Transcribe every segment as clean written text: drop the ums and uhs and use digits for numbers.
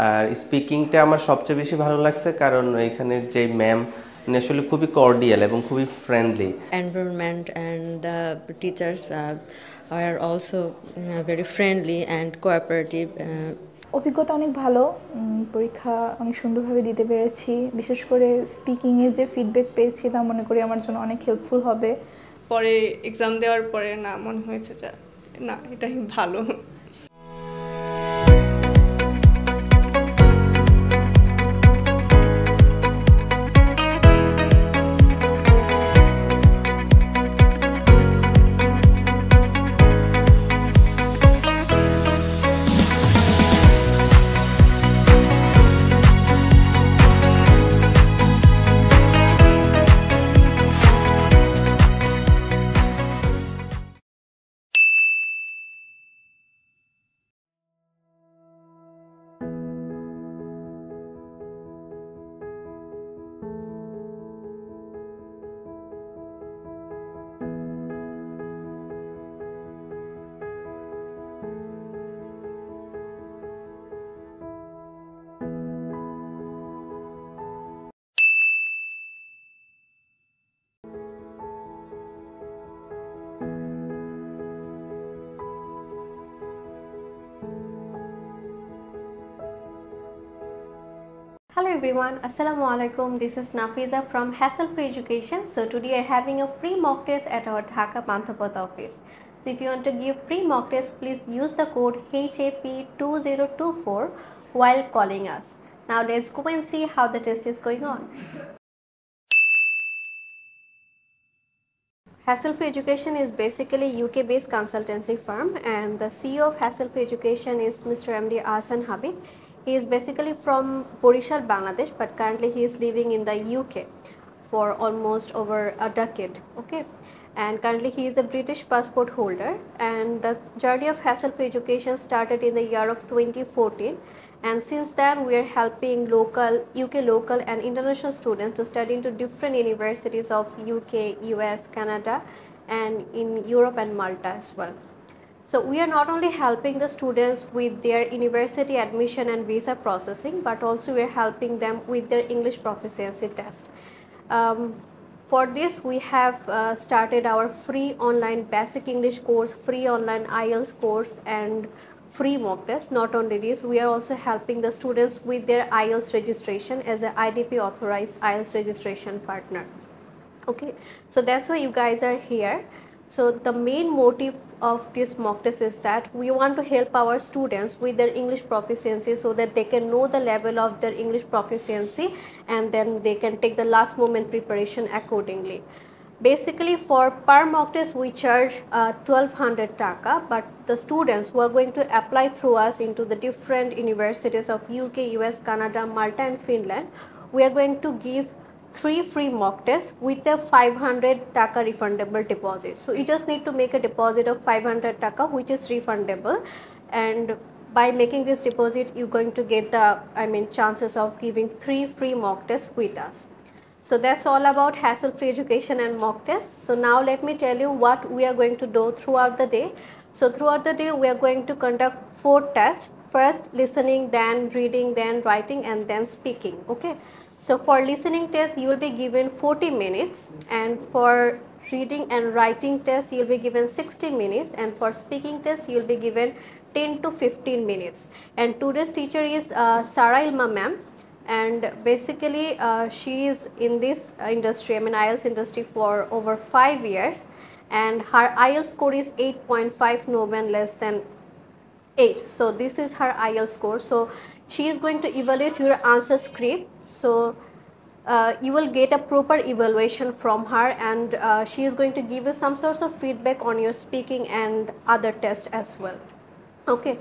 আর স্পিকিংটা আমার সবচেয়ে বেশি ভালো লাগছে কারণ এখানে যে ম্যাম আসলে খুবই কর্ডিয়াল এবং খুবই friendly. Environment and the teachers are also very friendly and cooperative. অভিজ্ঞতা অনেক ভালো, পরীক্ষা অনেক সুন্দরভাবে দিতে পেরেছি। বিশেষ করে স্পিকিংয়ে যে ফিডব্যাক পেয়েছি তা মনে করি আমার জন্য অনেক হেল্পফুল হবে। পরে এক্সাম দেওয়ার পরে না মনে হয়েছে যে না এটাই ভালো। Hello everyone, Assalamu alaikum. This is Nafiza from Hassle Free Education. So today we are having a free mock test at our Dhaka Panthapat office. So if you want to give free mock test, please use the code HAP2024 while calling us. Now let's go and see how the test is going on. Hassle Free Education is basically UK based consultancy firm, and the CEO of Hassle Free Education is Mr. MD Ahsan Habib. He is basically from Borishal, Bangladesh, but currently he is living in the UK for almost over a decade. Okay, and currently he is a British passport holder, and the journey of Hassle Free Education started in the year of 2014, and since then we are helping UK local and international students to study into different universities of UK, US, Canada, and in Europe and Malta as well. So we are not only helping the students with their university admission and visa processing, but also we are helping them with their English proficiency test. For this we have started our free online basic English course, free online IELTS course, and free mock test. Not only this, we are also helping the students with their IELTS registration as an IDP authorized IELTS registration partner. Okay, so that's why you guys are here. So the main motive of this mock test is that we want to help our students with their English proficiency so that they can know the level of their English proficiency, and then they can take the last moment preparation accordingly. Basically for per mock test we charge 1200 taka, but the students who are going to apply through us into the different universities of UK, US, Canada, Malta and Finland, we are going to give 3 free mock tests with a 500 taka refundable deposit. So you just need to make a deposit of 500 taka which is refundable, and by making this deposit you're going to get the chances of giving 3 free mock tests with us. So that's all about Hassle Free Education and mock tests. So now let me tell you what we are going to do throughout the day. So throughout the day we are going to conduct 4 tests. First listening, then reading, then writing, and then speaking. Okay. So for listening test you will be given 40 minutes, and for reading and writing test you will be given 60 minutes, and for speaking test you will be given 10 to 15 minutes. And today's teacher is Sarah Ilma ma'am, and basically she is in this industry, IELTS industry for over 5 years, and her IELTS score is 8.5, no one less than 8. So this is her IELTS score. So she is going to evaluate your answer script. So you will get a proper evaluation from her, and she is going to give you some sorts of feedback on your speaking and other tests as well. Okay,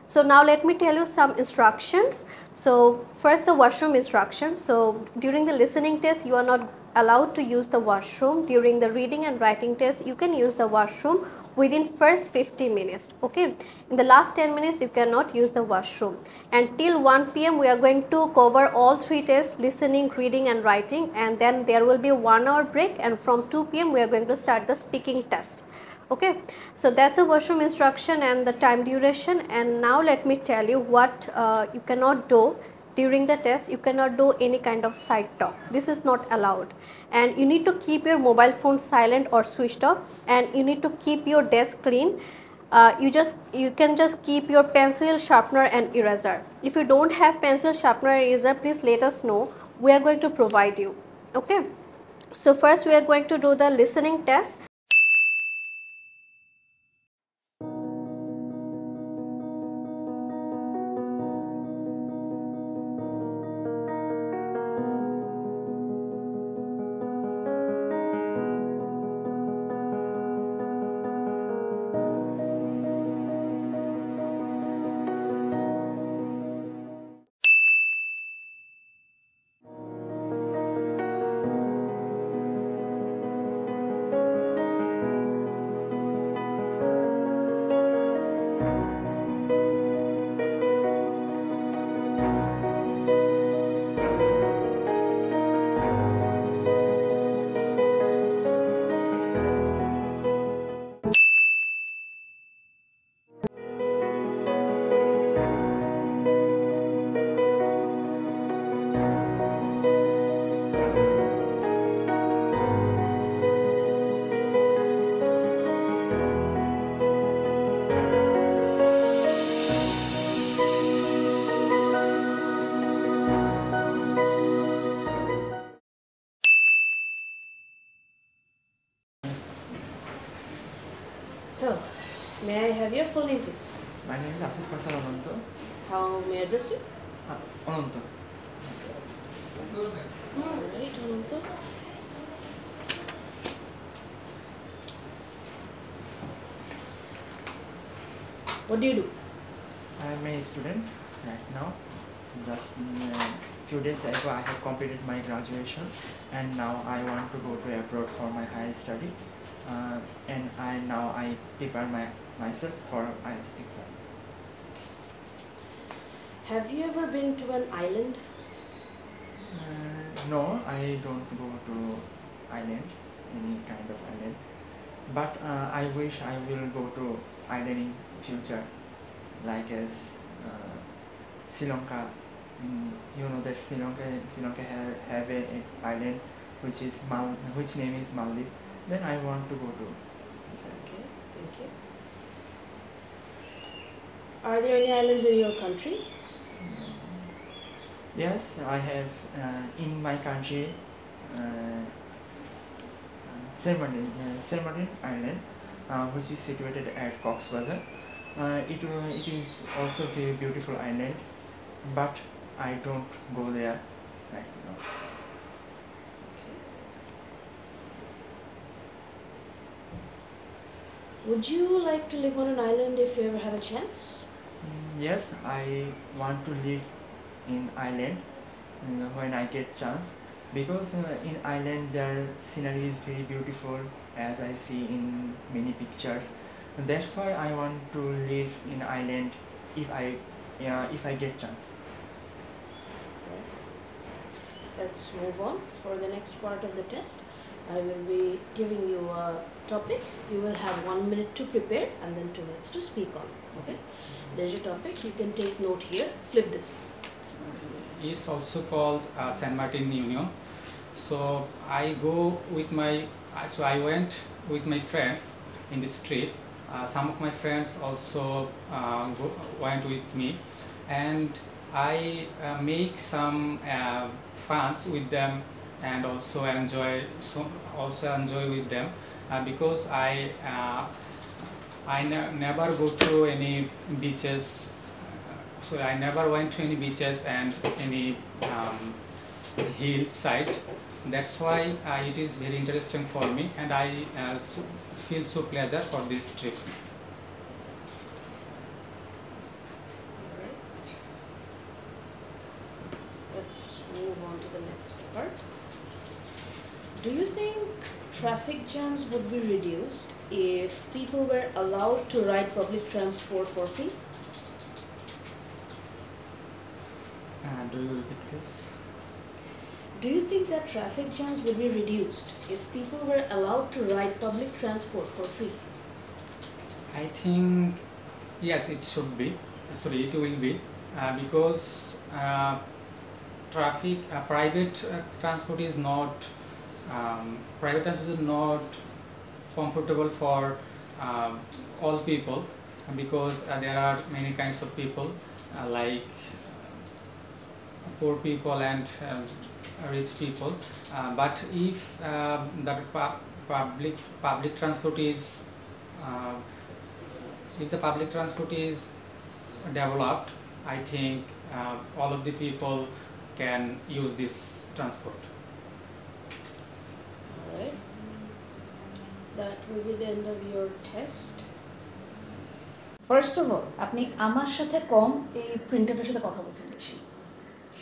so now let me tell you some instructions. So first the washroom instructions. So during the listening test you are not allowed to use the washroom. During the reading and writing test you can use the washroom within first 50 minutes. Okay, in the last 10 minutes you cannot use the washroom, and till 1 PM we are going to cover all 3 tests, listening, reading and writing, and then there will be a 1 hour break, and from 2 PM we are going to start the speaking test. Okay, so that's the washroom instruction and the time duration. And now let me tell you what you cannot do during the test. You cannot do any kind of side talk. This is not allowed, and you need to keep your mobile phone silent or switched off, and you need to keep your desk clean. You can just keep your pencil, sharpener and eraser. If you don't have pencil, sharpener, eraser, please let us know. We are going to provide you. Okay, so first we are going to do the listening test. So, may I have your full name, please? My name is Asif Fasal Ananto. How may I address you? Ananto. Alright, Ananto. What do you do? I am a student right now. Just few days ago I have completed my graduation, and now I want to go to abroad for my higher study. And I prepare myself for IELTS exam. Have you ever been to an island? No, I don't go to island, any kind of island. But I wish I will go to island in future, like as Sri Lanka. You know that Sri Lanka have an island which name is Maldives. Then I want to go to this island. Okay, thank you. Are there any islands in your country? Yes, I have in my country Saint Martin Island, which is situated at Cox's Bazar. It is also a very beautiful island, but I don't go there right now. Would you like to live on an island if you ever had a chance? Yes, I want to live in island when I get chance, because in island their scenery is very beautiful, as I see in many pictures. And that's why I want to live in island if I get chance. Let's move on. For the next part of the test, I will be giving you a topic. You will have 1 minute to prepare and then 2 minutes to speak on. Okay? There's your topic. You can take note here. Flip this. It's also called San Martin Union. So I went with my friends in this trip. Some of my friends also went with me, and I make some funs with them, and also enjoy with them, because I never go to any beaches. So I never went to any beaches and any hillside. That's why it is very interesting for me, and I feel so pleasure for this trip. Alright. Let's move on to the next part. Do you think traffic jams would be reduced if people were allowed to ride public transport for free? Do you repeat please? Do you think that traffic jams would be reduced if people were allowed to ride public transport for free? I think yes, it should be. Sorry, it will be because private transport is not comfortable for all people because there are many kinds of people like poor people and rich people. But if public transport is if the public transport is developed, I think all of the people can use this transport. Alright. That will be the end of your test. First of all আপনি আমার সাথে কম এই প্রিন্টারের সাথে কথা বলছেন বেশি,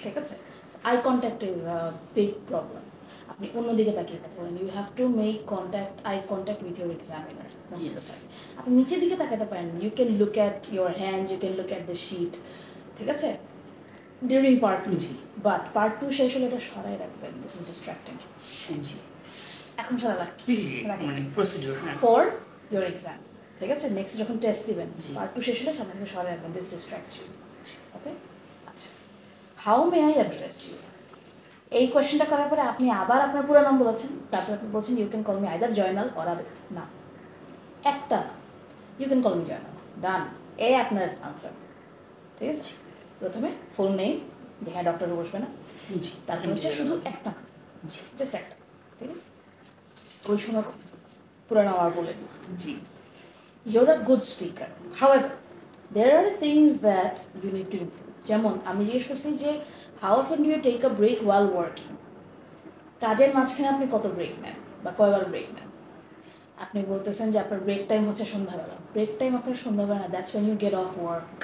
ঠিক আছে? Eye contact is a big problem. আপনি অন্যদিকে তাকিয়ে কথা বলেন। You have to make eye contact with your examiner most of the time. আপনি নিচের দিকে তাকাতে পারেন, you can look at your hands, you can look at the sheet, ঠিক আছে, ডিউরিং পার্ট 2। বাট পার্ট 2 শেষ হলে এটা সরাই রাখবেন, দিস ইজ ডিস্ট্রাক্টিং। এখন সরা রাখবেন ফর ইউর এক্সাম, ঠিক আছে? নেক্সট যখন টেস্ট দিবেন পার্ট 2 শেষ হলে সামনে থেকে সরে রাখবেন, দিস ডিস্ট্রাক্টস ইউ। ওকে, আচ্ছা, how may I address you? এই কোয়েশ্চেনটা করার পরে আপনি আবার আপনার পুরো নাম বলেছেন, তারপর আপনি বলছেন you can call me either Jainal or না, একটা you can call me Jainal, done. এই আপনার আনসার, ঠিক আছে? প্রথমে ফুল নেম, যে হ্যাঁ ডক্টর বসবে না, তারপর হচ্ছে শুধু একটা, জাস্ট একটা, ঠিক আছে? ওই সময় পুরো নাম আর বলেন জি। You're a good speaker. However, there are things that you need to improve. যেমন আমি জিজ্ঞেস করছি যে how often do you take a break while working? কাজের মাঝখানে আপনি কত ব্রেক নেন বা কয়বার ব্রেক নেন? আপনি বলতেছেন যে আপনার ব্রেক টাইম হচ্ছে সন্ধ্যাবেলা। ব্রেক টাইম আপনার সন্ধ্যাবেলা না, that's when you get off work.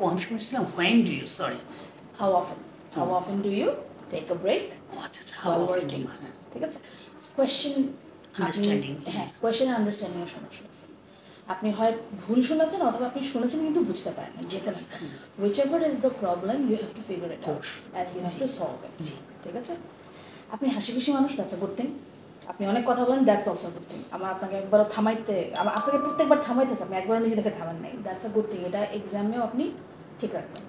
আমি শুনেছিলাম when do you, sorry. How often do you take a break? আচ্ছা, while working? ঠিক আছে? কোয়েশ্চেন আন্ডারস্ট্যান্ডিং, হ্যাঁ, কোয়েশ্চেন আন্ডারস্ট্যান্ডিং এর সমস্যা আছে। আপনি হয় ভুল শুনেছেন অথবা আপনি শুনেছেন কিন্তু বুঝতে পারেন না, যেটা whichever is the problem you have to figure it out and you have to solve it, ঠিক আছে? আপনি হাসি খুশি মানুষ, দ্যাটস আ গুড থিং। আপনি অনেক কথা বলেন, দ্যাটস অলসো গুড থিং। আপনাকে একবারও আপনাকে প্রত্যেকবার থামাইতেছে, আপনি একবারও নিজে দেখে থামেন নাই, দ্যাটস আ গুড থিং। এটা এক্সামেও আপনি ঠিক রাখবেন।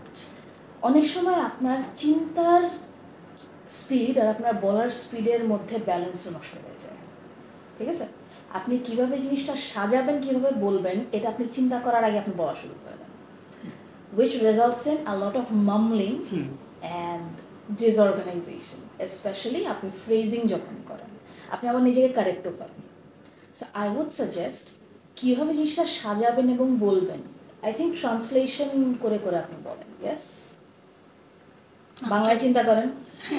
অনেক সময় আপনার চিন্তার স্পিড আর আপনার বলার স্পিডের মধ্যে ব্যালেন্স নষ্ট হয়ে যায়, ঠিক আছে? আপনি কিভাবে জিনিসটা সাজাবেন, কিভাবে বলবেন, এটা আপনি চিন্তা করার আগে আপনি বলা শুরু করে দেন, which results in a lot of mumbling and disorganization, especially আপনি phrasing যখন করেন, আপনি আবার নিজেকে কারেক্টও করেন। সো আই উড সাজেস্ট কীভাবে জিনিসটা সাজাবেন এবং বলবেন, আই থিঙ্ক ট্রান্সলেশন করে করে আপনি বলেন। ইয়েস, বাংলায় চিন্তা করেন,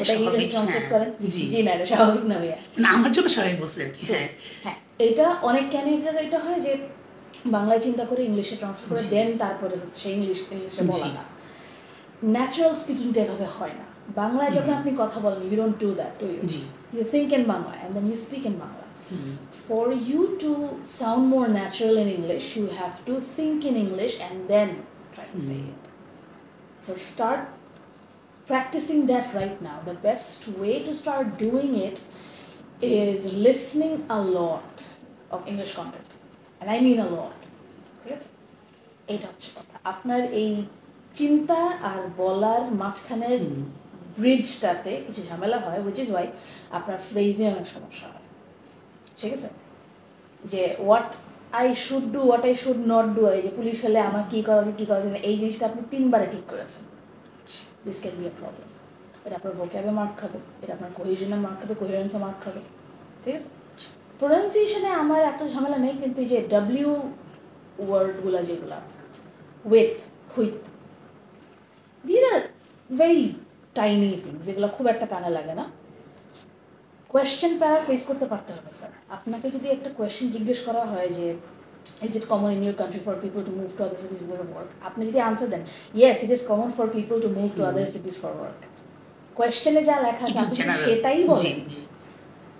ওটা ইংলিশে ট্রান্সলেট করেন। জি না, এটা স্বাভাবিক না ভাইয়া, না আমার জন্য স্বাভাবিক বলছি আর কি। হ্যাঁ হ্যাঁ, এটা অনেক ক্যান্ডিডেটের এটা হয় যে বাংলায় চিন্তা করে ইংলিশে ট্রান্সলেট করে দেন তারপরে হচ্ছে ইংলিশে বলা না। ন্যাচারাল স্পিকিংটা এভাবে হয় না। বাংলায় যখন আপনি কথা বলেন, you don't do that, do you? You think in Bangla and then you speak in Bangla. For you to sound more natural in English, you have to think in English and then try to say it. So start practicing that right now. The best way to start doing it is listening a lot of English content, and I mean a lot. ঠিক আছে? এটা হচ্ছে কথা। আপনার এই চিন্তা আর বলার মাঝখানের ব্রিজটাতে কিছু ঝামেলা হয়, which is why আপনার ফ্রেজিং অনেক সমস্যা হয়, ঠিক আছে? যে what I should do, what I should not do, এই যে পুলিশ হলে আমার কী করা উচিত, কী করা উচিত, এই জিনিসটা আপনি 3 বারে ঠিক করেছেন, this can be a problem. এটা আপনার ভোক্যাবে মার্ক খাবে, এটা আপনার কোহেশনে মার্ক খাবে, কোহেরেন্সে মার্ক খাবে, ঠিক আছে? প্রোনাউন্সিয়েশনে আমার এত ঝামেলা নেই, কিন্তু এই যে ডাব্লিউ ওয়ার্ডগুলো যেগুলো with these are very tiny things, যেগুলো খুব একটা কানে লাগে না। কোয়েশ্চেন প্যারাফ্রেজ করতে পারতে হবে স্যার। আপনাকে যদি একটা কোয়েশ্চেন জিজ্ঞেস করা হয় যে is it common in your country for people to move to other cities because of work, আপনি যদি আনসার দেন yes it is common for people to move to other cities for work, কোয়েশ্চেনে যা লেখা আছে আপনি সেটাই বলেন,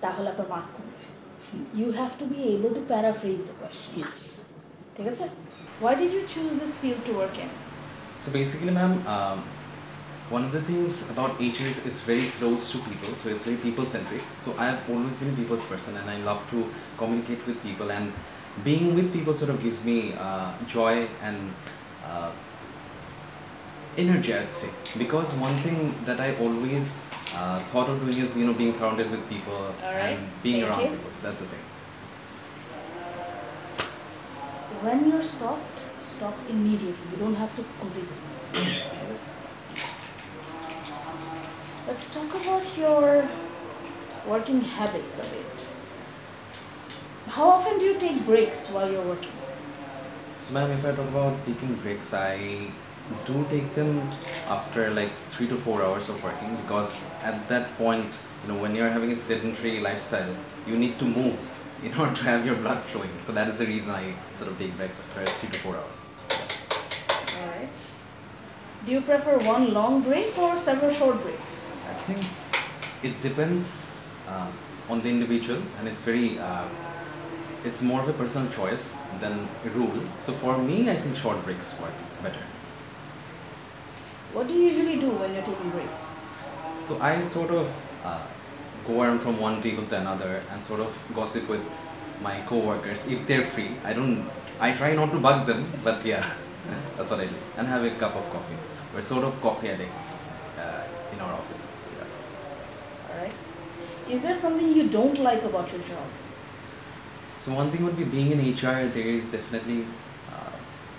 তাহলে আপনার মার্ক কমবে। you have to be able to paraphrase the question. Yes. ঠিক আছে? Why did you choose this field to work in? So basically, ma'am, one of the things about HR is it's very close to people, so it's very people-centric. So I have always been a people's person, and I love to communicate with people. And being with people sort of gives me joy and energy, I'd say, because one thing that I always thought of doing is being surrounded with people right. and being Thank around you. people. So that's the thing. When you're stopped, stop immediately. You don't have to complete the sentence. Let's talk about your working habits a bit. How often do you take breaks while you're working? So ma'am, if I talk about taking breaks, I do take them after like 3 to 4 hours of working, because at that point, when you're having a sedentary lifestyle, you need to move in order to have your blood flowing. So that is the reason I sort of take breaks after 3 to 4 hours. Alright. Do you prefer one long break or several short breaks? I think it depends on the individual, and it's more of a personal choice than a rule. So for me, I think short breaks work better. What do you usually do when you're taking breaks? So I sort of go around from one table to another and sort of gossip with my co-workers if they're free. I try not to bug them, but yeah, that's what I do. And have a cup of coffee. We're sort of coffee addicts in our office. So yeah. Alright. Is there something you don't like about your job? So one thing would be being in HR, there is definitely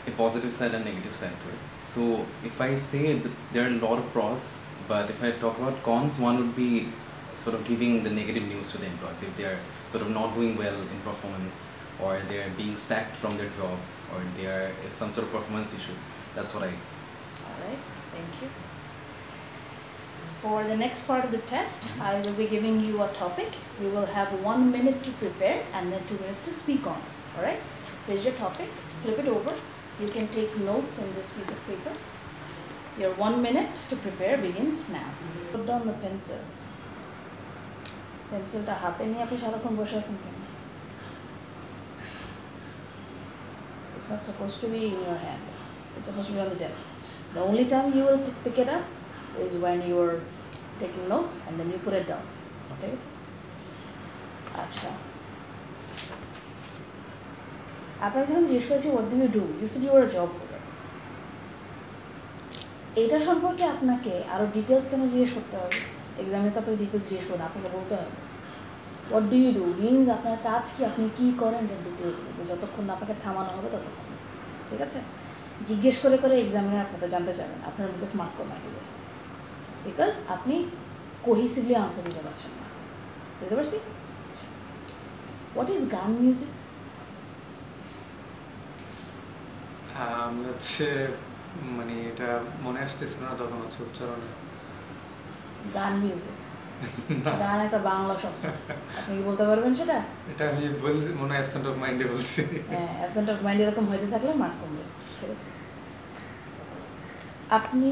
a positive side and negative side to it. So if I say that there are a lot of pros, but if I talk about cons, one would be sort of giving the negative news to the employees if they are sort of not doing well in performance, or they are being sacked from their job, or there is some sort of performance issue. That's what I. Alright, thank you. For the next part of the test, I will be giving you a topic. You will have 1 minute to prepare and then 2 minutes to speak on. Alright? Here's your topic. Flip it over. You can take notes in this piece of paper. Your 1 minute to prepare begins now. Put down the pencil. Pencilটা হাতে নিয়ে আপনি সারাক্ষণ বসে আছেন কেন? It's not supposed to be in your hand. It's supposed to be on the desk. The only time you will pick it up is when you are taking notes, and then you put it down. Okay? আচ্ছা, আপনাকে যখন জিজ্ঞেস করেছি what do you do, you said you were a job holder. এইটা সম্পর্কে আপনাকে আরো details কেন জিজ্ঞেস করতে হবে? এক্সামে তো আপনাকে ডিটেলস জিজ্ঞেস করবেন, আপনাকে বলতে হবে what do you do means আপনার কাজ কি, আপনি কি করেন, এর ডিটেলস বলবে যতক্ষণ না আপনাকে থামানো হবে ততক্ষণ। ঠিক আছে? জিজ্ঞেস করে করে এক্সামিনার আপনারা জানতে চাবেন, আপনার জাস্ট মার্ক কমাই দেবে, বিকজ আপনি কোহিসিভলি আনসার দিতে পারছেন না। বুঝতে পারছি? হোয়াট ইজ গান মিউজিক? আমি হচ্ছে মানে এটা মনে আসতেছে না তখন হচ্ছে উচ্চারণে। গান মিউজিক গান একটা বাংলা শব্দ, আপনি কি বলতে পারবেন সেটা? এটা আমি বলছি মনে হয় অ্যাবসেন্ট অফ মাইন্ডে বলছি। হ্যাঁ, অ্যাবসেন্ট অফ মাইন্ড এরকম হইতে থাকলে মার্ক কমবে। ঠিক আছে? আপনি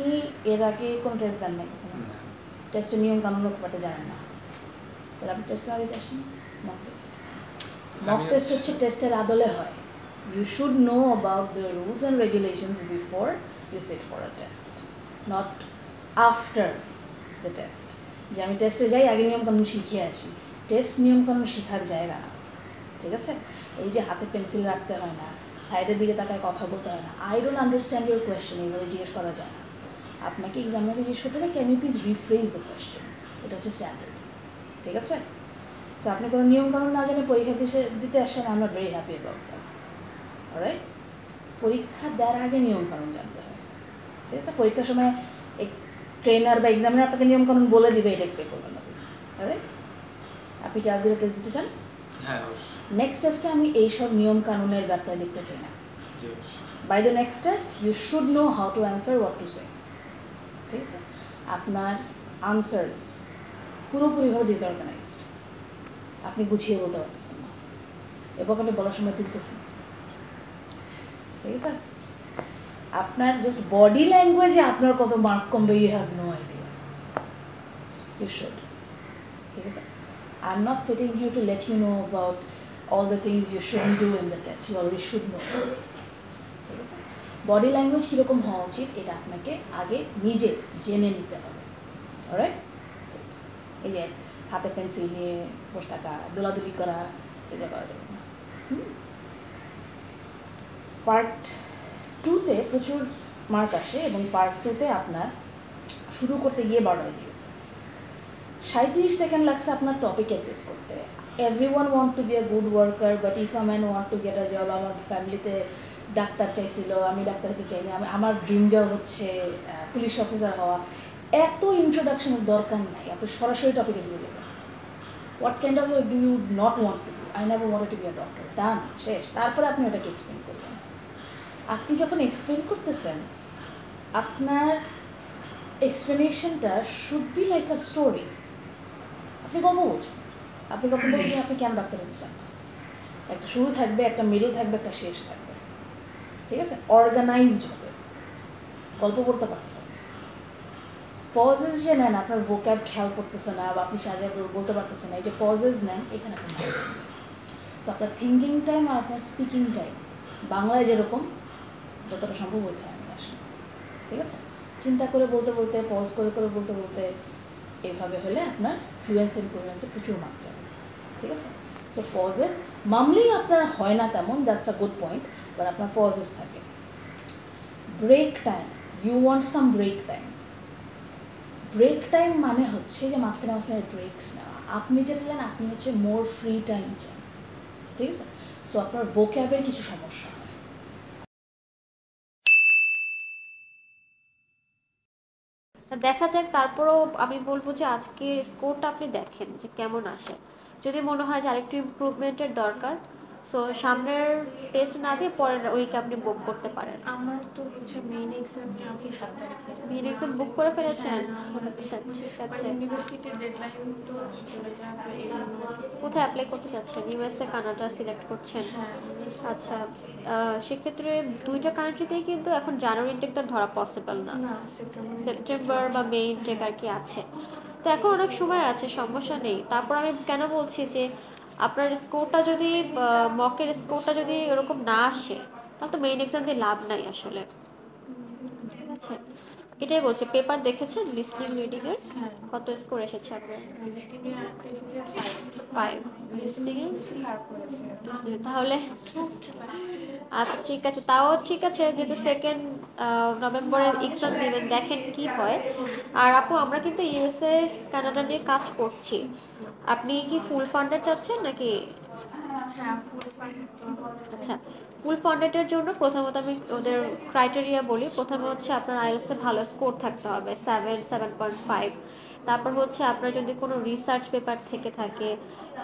এর আগে কোনো টেস্ট দেন নাই? টেস্টের নিয়ম কানুন ব্যাপারটা জানেন না, তাহলে আপনি টেস্ট না দিতে আসছেন? মক টেস্ট, মক টেস্ট হচ্ছে টেস্টের আদলে হয়। You should know about the rules and regulations before you sit for a test, not after the test. যে আমি টেস্টে যাই আগে নিয়মকানুন শিখিয়ে আসি, টেস্ট নিয়মকানুন শেখার জায়গা না। ঠিক আছে? এই যে হাতে পেন্সিল রাখতে হয় না, সাইডের দিকে তাকায় কথা বলতে হয় না, I don't understand your question, এইভাবে জিজ্ঞেস করা যায় না। আপনাকে এক্সামিনারকে জিজ্ঞেস করতে হবে can you please rephrase the question, এটা হচ্ছে স্ট্যান্ডার্ড। ঠিক আছে? সো আপনি কোনো নিয়মকানুন না জানে পরীক্ষা দিতে আসেন, I am not very happy about that. Alright? পরীক্ষা দেওয়ার আগে নিয়মকানুন জানতে হয়। ঠিক আছে? পরীক্ষার সময় ট্রেনার বা এক্সামিনার আপনাকে নিয়মকানুন বলে দিবে, এটা এক্সপেক্ট করবেন না প্লিজ। অলরাইট? আপনি কি আগে টেস্ট দিতে চান? হ্যাঁ অবশ্যই। নেক্সট টেস্টে আমি এইসব নিয়মকানুনের ব্যত্যয় দেখতে চাই না। জি অবশ্যই। By the next test you should know how to answer, what to say. ঠিক আছে? আপনার আনসার্স পুরোপুরিভাবে ডিসঅর্গানাইজড, আপনি গুছিয়ে বলতে পারতেছেন না এবং আপনি বলার সময় তুলতেছেন। ঠিক আছে? আপনার জাস্ট বডি ল্যাঙ্গুয়েজে আপনার কত মার্ক কমবে, you have no idea. You should. ঠিক আছে? I am not sitting here to let you know about all the things you shouldn't do in the test, you already should know. ঠিক আছে? Body language কীরকম হওয়া উচিত এটা আপনাকে আগে নিজে জেনে নিতে হবে। অলরাইট? এই যে হাতে পেন্সিল নিয়ে বসে থাকা, দোলাদুলি করা, এটা করা যাবে না। পার্ট 2-তে প্রচুর মার্ক আসে এবং পার্ট 2-তে আপনার শুরু করতে গিয়ে 12 বেজে গেছে। 37 সেকেন্ড লাগছে আপনার টপিক অ্যাড্রেস করতে। Everyone want to be a good worker, but if a man want to get a job, আমার ফ্যামিলিতে ডাক্তার চাইছিল, আমি ডাক্তার হতে চাইনি, আমার ড্রিম জব হচ্ছে পুলিশ অফিসার হওয়া। এত ইন্ট্রোডাকশনের দরকার নাই, আপনি সরাসরি টপিকে দিয়ে দেবেন। What kind of do you not want to do? I never wanted to be a doctor, done, শেষ। তারপরে আপনি ওটাকে এক্সপ্লেন করবেন। আপনি যখন এক্সপ্লেন করতেছেন, আপনার এক্সপ্লেনেশনটা should be like a story. আপনি গল্প বলছেন, আপনি গল্প বলছেন আপনি কেন ডাক্তার হতে চান। একটা শুরু থাকবে, একটা মিডল থাকবে, একটা শেষ থাকবে, ঠিক আছে? অর্গানাইজড হবে, গল্প করতে পারতে হবে। পজেস যে নেন, আপনার ভোক্যাব খেয়াল করতেছে না বা আপনি সাজিয়ে বলতে পারতেছেন না, এই যে পজেস নেন, এখানে আপনি সো আপনার থিঙ্কিং টাইম আর আপনার স্পিকিং টাইম বাংলায় যেরকম যতটা সম্ভব ওইখানে নিয়ে আসেন, ঠিক আছে? চিন্তা করে বলতে বলতে, পজ করে করে বলতে বলতে, এইভাবে হলে আপনার ফ্লুয়েন্সি ইনফ্লুয়েন্সে প্রচুর মার্ক যাবে, ঠিক আছে? সো পজেস মামলি আপনার হয় না তেমন, that's a good point, but আপনার পজেস থাকে। Break time, you want some break time. Break time মানে হচ্ছে যে মাঝখানে মাঝখানে ব্রেকস নেওয়া। আপনি যেটা চান, আপনি হচ্ছে মোর ফ্রি টাইম চান, ঠিক আছে? সো আপনার ভোক্যাবের কিছু সমস্যা হয়। দেখা যাক, তারপরও আমি বলবো যে আজকের স্কোরটা আপনি দেখেন যে কেমন আসে। যদি মনে হয় যে আরেকটু ইমপ্রুভমেন্টের দরকার, সো সামনের টেস্ট না দিয়ে পরের উইকে আপনি বুক করতে পারেন। আমার তো হচ্ছে মেইন এক্সামটা আমি 7 তারিখে। মেইন এক্সাম বুক করে ফেলেছেন? আচ্ছা, ঠিক আছে। ইউনিভার্সিটির ডেডলাইন তো চলে যাবে, এই জন্য। কোথায় অ্যাপ্লাই করতে চাচ্ছেন? ইউএসএ, কানাডা সিলেক্ট করছেন? হ্যাঁ। আচ্ছা, সেক্ষেত্রে দুইটা কান্ট্রিতেই কিন্তু এখন জানুয়ারি ইনটেকটা ধরা পসিবল না, সেপ্টেম্বর বা মে ইনটেক আর কি আছে। তো এখন অনেক সময় আছে, সমস্যা নেই। তারপর আমি কেন বলছি যে আপনার স্কোরটা যদি, মকের স্কোরটা যদি এরকম না আসে, তাহলে তো মেইন এক্সাম দিয়ে লাভ নাই আসলে, ঠিক আছে? এটাই বলছি। পেপার দেখেছেন লিসনিং রিডিং এর? কত স্কোর এসেছে আপনার? রিডিং এ এসেছে 5। লিসনিং এ তাহলে আচ্ছা, ঠিক আছে, তাও ঠিক আছে, যেহেতু 2 নভেম্বরে এক্সাম দিবেন, দেখেন কি হয়। আর আপু, আমরা কিন্তু ইউএসএ কানাডা নিয়ে কাজ করছি। আপনি কি ফুল ফান্ডেড চাচ্ছেন নাকি? হ্যাঁ, ফুল ফান্ডেড। আচ্ছা, ফুল ফান্ডেডের জন্য প্রথমত আমি ওদের ক্রাইটেরিয়া বলি। প্রথমে হচ্ছে আপনার আইএলটিএসে ভালো স্কোর থাকতে হবে, 7.5। তারপর হচ্ছে আপনার যদি কোনো রিসার্চ পেপার থেকে থাকে,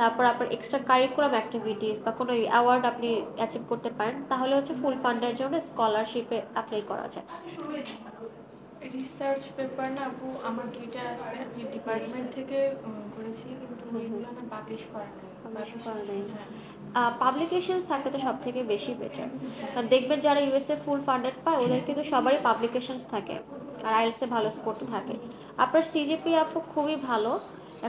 তারপর আপনার এক্সট্রা কারিকুলাম অ্যাক্টিভিটিস বা কোনো অ্যাওয়ার্ড আপনি অ্যাচিভ করতে পারেন, তাহলে হচ্ছে ফুল ফান্ডের জন্য স্কলারশিপে অ্যাপ্লাই করা যায়। রিসার্চ পেপার না আপু, আমার 2টা আছে, আমি ডিপার্টমেন্ট থেকে করেছি, কিন্তু ওইগুলো না পাবলিশ করা নাই। পাবলিকেশনস থাকলে তো সব থেকে বেশি বেটার, কারণ দেখবেন যারা ইউএসএ ফুল ফান্ডেড পায় ওদের কিন্তু সবারই পাবলিকেশনস থাকে আর আইএলটিএসে ভালো স্কোর থাকে। আপনার সিজিপি আপু খুবই ভালো।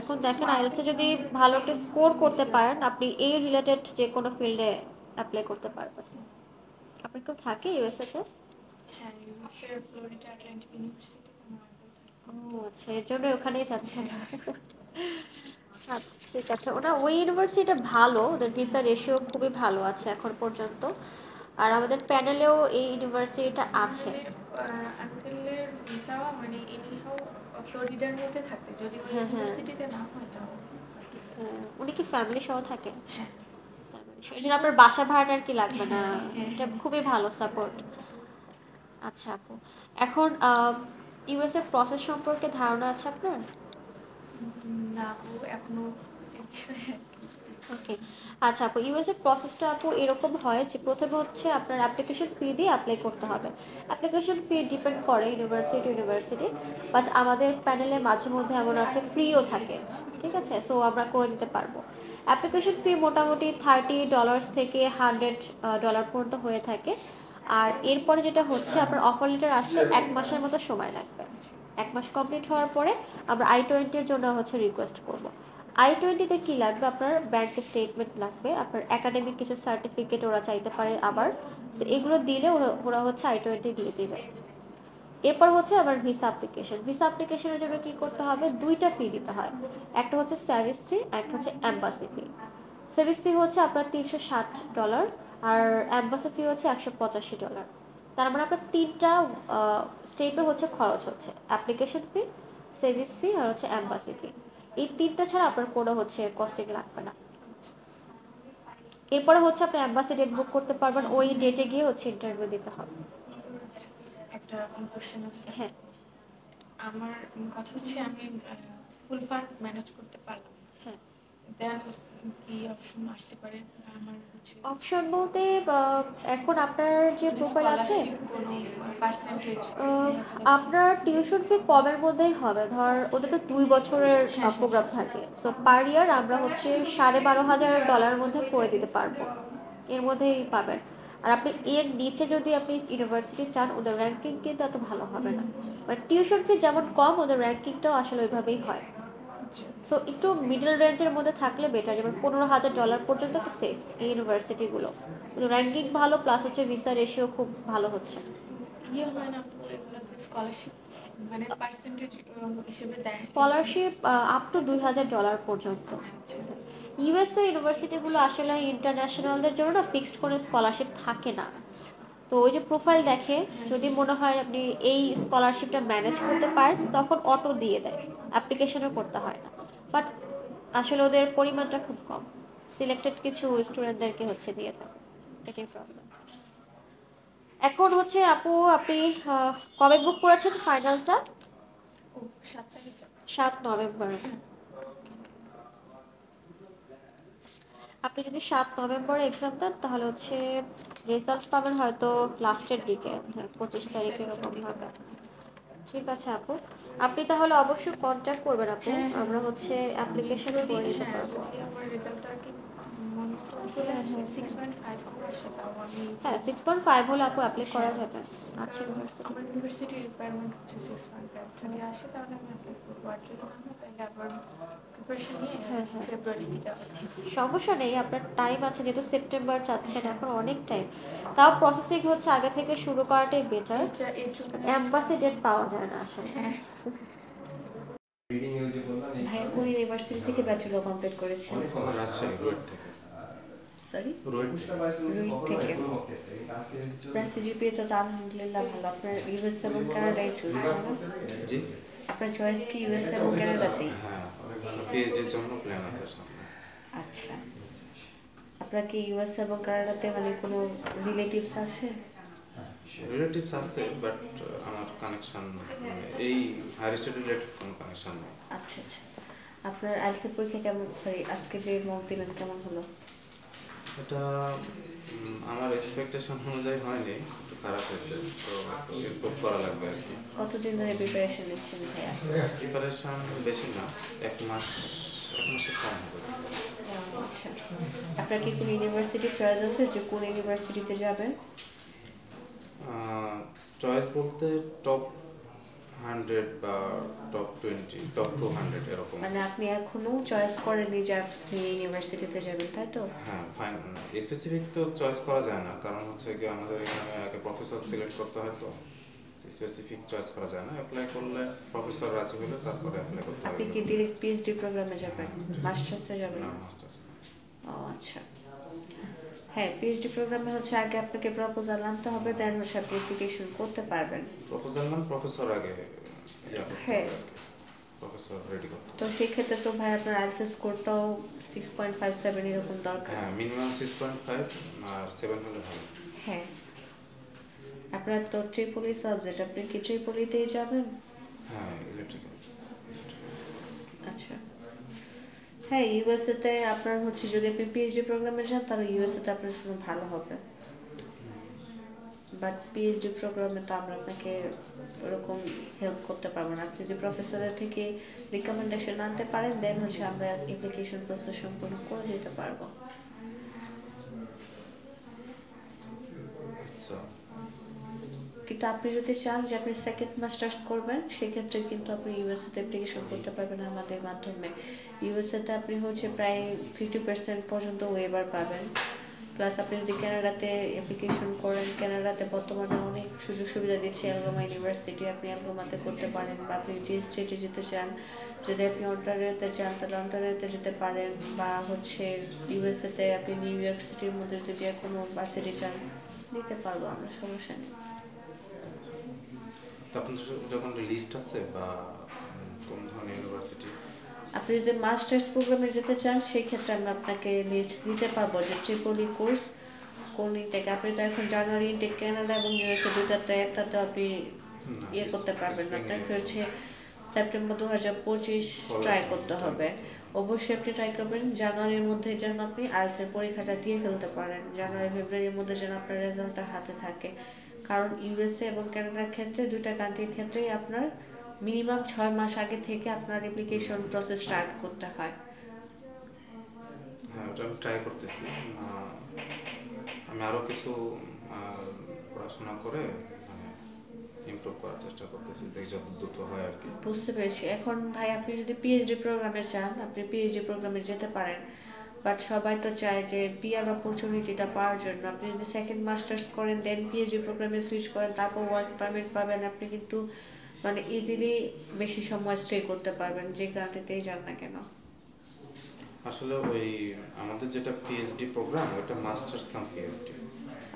এখন দেখেন, আইএলটিএসে যদি ভালো একটা স্কোর করতে পারেন, আপনি এই রিলেটেড যে কোনো ফিল্ডে অ্যাপ্লাই করতে পারবেন। আপনার কেউ থাকে ইউএসএতে? হ্যাঁ, ইউএসএ ফ্লোরিডা আটলান্টিক ইউনিভার্সিটিতে আমার থাকে। ও আচ্ছা, এর জন্য ওখানেই যাচ্ছেন। আচ্ছা, ঠিক আছে। ওই ইউনিভার্সিটিটা ভালো, ওদের ভিসা রেশিও খুবই ভালো আছে এখন পর্যন্ত। আর আমাদের প্যানেলেও এই ইউনিভার্সিটিটা আছে। আঙ্কেলের যাওয়া মানে এনিহাউ ফ্লোরিডার মধ্যে থাকে, যদি ওই ইউনিভার্সিটিতে না হয় তাহলে। উনি কি ফ্যামিলি সহ থাকেন? হ্যাঁ, এই জন্য আপনার বাসা ভাড়াটা আর কি লাগবে না, এটা খুবই ভালো সাপোর্ট। আচ্ছা আপু, এখন ইউএসএর প্রসেস সম্পর্কে ধারণা আছে আপনার? না আপু, এখনো। ওকে, আচ্ছা আপু, ইউএসএর প্রসেসটা আপু এরকম হয় যে প্রথমে হচ্ছে আপনার অ্যাপ্লিকেশন ফি দিয়ে অ্যাপ্লাই করতে হবে। অ্যাপ্লিকেশন ফি ডিপেন্ড করে ইউনিভার্সিটি, বাট আমাদের প্যানেলে মাঝে মধ্যে এমন আছে ফ্রিও থাকে, ঠিক আছে? সো আমরা করে দিতে পারবো। অ্যাপ্লিকেশন ফি মোটামুটি $30 থেকে $100 পর্যন্ত হয়ে থাকে। আর এরপরে যেটা হচ্ছে, আপনার অফার লেটার আসতে 1 মাসের মতো সময় লাগবে। 1 মাস কমপ্লিট হওয়ার পরে আমরা I-20 জন্য হচ্ছে রিকোয়েস্ট করব। I-20 কী লাগবে? আপনার ব্যাংক স্টেটমেন্ট লাগবে, আপনার একাডেমিক কিছু সার্টিফিকেট ওরা চাইতে পারে আবার, তো এগুলো দিলে ওরা হচ্ছে I-20 দিয়ে দেবে। এরপর হচ্ছে আবার ভিসা অ্যাপ্লিকেশনের জন্য কী করতে হবে? 2টা ফি দিতে হয়, একটা হচ্ছে সার্ভিস ফি, একটা হচ্ছে অ্যাম্বাসি ফি। সার্ভিস ফি হচ্ছে আপনার $360, আর অ্যাম্বাসি ফি হচ্ছে $185। তার মানে আপনার 3টা স্টেপে হচ্ছে খরচ হচ্ছে, অ্যাপ্লিকেশন ফি, সার্ভিস ফি আর হচ্ছে অ্যাম্বাসি ফি। এই 3টা ছাড়া আপনার কোনো হচ্ছে কস্টিং লাগবে না। এরপরে হচ্ছে আপনি অ্যাম্বাসি ডেট বুক করতে পারবেন, ওই ডেটে গিয়ে হচ্ছে ইন্টারভিউ দিতে হবে। একটা কোশ্চেন আছে। হ্যাঁ, আমার কথা হচ্ছে আমি ফুল ফান্ড ম্যানেজ করতে পারলাম, হ্যাঁ, দেন কি অপশন আসতে পারে? আমার হচ্ছে অপশন বলতে এখন আপনার যে প্রোফাইল আছে কোনো পার্সেন্টেজ আপনার টিউশন ফি কমের মধ্যেই হবে। ধর ওদের তো 2 বছরের প্রোগ্রাম থাকে, সো পার ইয়ার আমরা হচ্ছে $12,500 মধ্যে করে দিতে পারবো, এর মধ্যেই পাবেন। আর আপনি এর নিচে যদি আপনি ইউনিভার্সিটি চান, ওদের র্যাঙ্কিং কিন্তু এত ভালো হবে না, মানে টিউশন ফি যেমন কম ওদের র্যাঙ্কিংটাও আসলে ওইভাবেই হয়। সো একটু মিডল রেঞ্জের মধ্যে থাকলে বেটার, যেমন $15,000 পর্যন্ত একটু সেফ এই ইউনিভার্সিটিগুলো, র্যাঙ্কিং ভালো প্লাস হচ্ছে ভিসা রেশিও খুব ভালো হচ্ছে। ইয়ে হয় না এগুলোতে স্কলারশিপ মানে পার্সেন্টেজ হিসেবে দেয়? স্কলারশিপ আপ টু $2,000 পর্যন্ত। ইউএসএ ইউনিভার্সিটিগুলো আসলে ইন্টারন্যাশনালদের জন্য না ফিক্সড কোনো স্কলারশিপ থাকে না। তো ওই যে প্রোফাইল দেখে যদি মনে হয় আপনি এই স্কলারশিপটা ম্যানেজ করতে পারেন, তখন অটো দিয়ে দেয়, অ্যাপ্লিকেশনও করতে হয় না। বাট আসলে ওদের পরিমাণটা খুব কম, সিলেক্টেড কিছু স্টুডেন্টদেরকে হচ্ছে দিয়ে দেয়, এটাই প্রবলেম। এখন হচ্ছে আপু আপনি কবে বুক করেছেন ফাইনালটা? 7 তারিখে। 7 নভেম্বর। আপনি যদি 7 নভেম্বর এক্সাম দেন তাহলে হচ্ছে রেজাল্ট পাবেন হয়তো লাস্টের দিকে, 25 তারিখে এরকম হবে। ঠিক আছে আপু, আপনি তাহলে অবশ্যই কন্ট্যাক্ট করবেন আপু, আমরা হচ্ছে অ্যাপ্লিকেশনও করে দিতে পারবো। আমার রেজাল্টটা কি মনে চলে আসে 6.5 আমার সাথে আমি হ্যাঁ 6.5 হলে আপু অ্যাপ্লাই করা যাবে। আচ্ছা আমার ইউনিভার্সিটির রিকোয়ারমেন্ট হচ্ছে 6.5, যদি আসে তাহলে আমি অ্যাপ্লাই করবো, আর যদি না হয় তাহলে আবার প্রিপারেশন নিয়ে ফেব্রুয়ারি দিকে আবার। সমস্যা নেই, আপনার টাইম আছে, যেহেতু সেপ্টেম্বর চাচ্ছেন এখন অনেক টাইম। তাও প্রসেসিং হচ্ছে আগে থেকে শুরু করাটাই বেটার, অ্যাম্বাসি ডেট পাওয়া যায় না আসলে। ভাই কোন ইউনিভার্সিটি থেকে ব্যাচেলর কমপ্লিট করেছেন? রাজশাহী রোড থেকে। সরি রোড থেকে। আপনার সিজিপিএ তো আলহামদুলিল্লাহ ভালো। আপনার ইউএস এবং কানাডায় চুজ করেন? জি। আপনার চয়েস কি ইউএস এবং কানাডাতেই? হ্যাঁ, পিএইচডির জন্য প্ল্যান আছে সামনে। আচ্ছা, আপনার কি ইউএস এবং কানাডাতে মানে কোনো রিলেটিভস আছে? রিলেটিভস আছে, বাট আমার কানেকশন মানে এই হায়ার স্টাডি রিলেটেড কোনো কানেকশন নেই। আচ্ছা আচ্ছা, আপনার আইএলটিএস পরীক্ষা কেমন, সরি আজকে যে মক দিলেন কেমন হলো? এটা আমার এক্সপেকটেশন অনুযায়ী হয়নি, একটু খারাপ হয়েছে, তো ইমপ্রুভ করা লাগবে আর কি। কতদিন ধরে প্রিপারেশন নিচ্ছেন ভাইয়া? প্রিপারেশন বেশি না, 1 মাসের কম হবে। আচ্ছা, আপনার কি কোন ইউনিভার্সিটি চয়েস আছে যে কোন ইউনিভার্সিটিতে যাবেন? চয়েস বলতে টপ 100 বা টপ 20, টপ 200 এরকম। মানে আপনি এখনো চয়েস করেননি যে আপনি ইউনিভার্সিটিতে যাবেন, তাই তো? হ্যাঁ, ফাইন, স্পেসিফিক তো চয়েস করা যায় না, কারণ হচ্ছে কি আমাদের এখানে আগে প্রফেসর সিলেক্ট করতে হয়, তো স্পেসিফিক চয়েস করা যায় না। অ্যাপ্লাই করলে প্রফেসর রাজি হলে তারপরে অ্যাপ্লাই করতে হবে। আপনি কি ডিরেক্ট পিএইচডি প্রোগ্রামে যাবেন, মাস্টার্সে যাবেন? না, মাস্টার্স। ও আচ্ছা, হ্যাঁ পিএইচডি প্রোগ্রামে হচ্ছে আগে আপনাকে প্রপোজাল আনতে হবে, দেন হচ্ছে আপনি অ্যাপ্লিকেশন করতে পারবেন। প্রপোজাল মানে প্রফেসর আগে হ্যাঁ প্রফেসর রেডি করতে। তো সেই ক্ষেত্রে তো ভাই আপনার আইএলটিএস স্কোরটাও 6.57 এরকম দরকার। হ্যাঁ, মিনিমাম 6.5 আর 7 হলে ভালো। হ্যাঁ, আপনার তো ট্রিপলি সাবজেক্ট, আপনি কি ট্রিপলিতেই যাবেন? হ্যাঁ, ইলেকট্রিক্যাল। আচ্ছা, হ্যাঁ ইউএসএতে আপনার হচ্ছে যদি আপনি পিএইচডি প্রোগ্রামে যান তাহলে ইউএসএতে আপনার জন্য ভালো হবে, বাট পিএইচডি প্রোগ্রামে তো আমরা আপনাকে ওরকম হেল্প করতে পারবো না। আপনি যদি প্রফেসরের থেকে রিকমেন্ডেশন আনতে পারেন দেন হচ্ছে আমরা অ্যাপ্লিকেশন প্রসেস সম্পূর্ণ করে দিতে পারবো। আচ্ছা, কিন্তু আপনি যদি চান যে আপনি সেকেন্ড মাস্টার্স করবেন সেক্ষেত্রে কিন্তু আপনি ইউএসএতে অ্যাপ্লিকেশন করতে পারবেন আমাদের মাধ্যমে। ইউএসএতে আপনি হচ্ছে প্রায় 50% পর্যন্ত ওয়েবার পাবেন, প্লাস আপনি যদি কানাডাতে অ্যাপ্লিকেশন করেন, কানাডাতে বর্তমানে অনেক সুযোগ সুবিধা দিচ্ছে অ্যালগোমা ইউনিভার্সিটি, আপনি অ্যালগোমাতে করতে পারেন। বা আপনি যে স্টেটে যেতে চান, যদি আপনি অন্টারিওতে চান তাহলে অন্টারিওতে যেতে পারেন, বা হচ্ছে ইউএসএতে আপনি নিউ ইয়র্ক সিটির মধ্যে যদি যে কোনো ভার্সিটি চান নিতে পারবো আমরা, সমস্যা নেই। তো আপনাদের যখন লিস্ট আছে বা কোন ধরনের ইউনিভার্সিটি? আপনি যদি মাস্টার্স প্রোগ্রামে যেতে চান সেই ক্ষেত্রে আমি আপনাকে লিস্ট দিতে পারবো যে ট্রিপলি কোর্স কোন ইনটেক। আপনি তো এখন জানুয়ারি ইনটেক কানাডা এবং ইউএসএ দুটাতে একটাতে আপনি ইয়ে করতে পারবেন না, আপনাকে হচ্ছে সেপ্টেম্বর 2025 ট্রাই করতে হবে। অবশ্যই আপনি ট্রাই করবেন জানুয়ারির মধ্যে যেন আপনি আইএলটিএস পরীক্ষাটা দিয়ে ফেলতে পারেন, জানুয়ারি ফেব্রুয়ারির মধ্যে যেন আপনার রেজাল্টটা হাতে থাকে। কারণ ইউএসএ এবং কানাডার ক্ষেত্রে দুইটা কান্ট্রির ক্ষেত্রেই আপনার মিনিমাম 6 মাস আগে থেকে আপনার অ্যাপ্লিকেশন প্রসেস স্টার্ট করতে হয়। হ্যাঁ, ওটা আমি ট্রাই করতেছি। আমি আরও কিছু পড়াশোনা করে ইমপ্রুভ করার চেষ্টা করতেছি, দেখি যত দ্রুত হয় আর কি। বুঝতে পেরেছি। এখন ভাই আপনি যদি পিএইচডি প্রোগ্রামে চান আপনি পিএইচডি প্রোগ্রামে যেতে পারেন, বাট সবাই তো চায় যে পিআর অপরচুনিটিটা পাওয়ার জন্য। আপনি যদি সেকেন্ড মাস্টার্স করেন দেন পিএইচডি প্রোগ্রামে সুইচ করেন, তারপর ওয়ার্ক পারমিট পাবেন, আপনি কিন্তু মানে ইজিলি বেশি সময় স্টে করতে পারবেন যে কান্ট্রিতেই যান না কেন। আসলে ওই আমাদের যেটা পিএইচডি প্রোগ্রাম ওটা মাস্টার্স কাম পিএইচডি।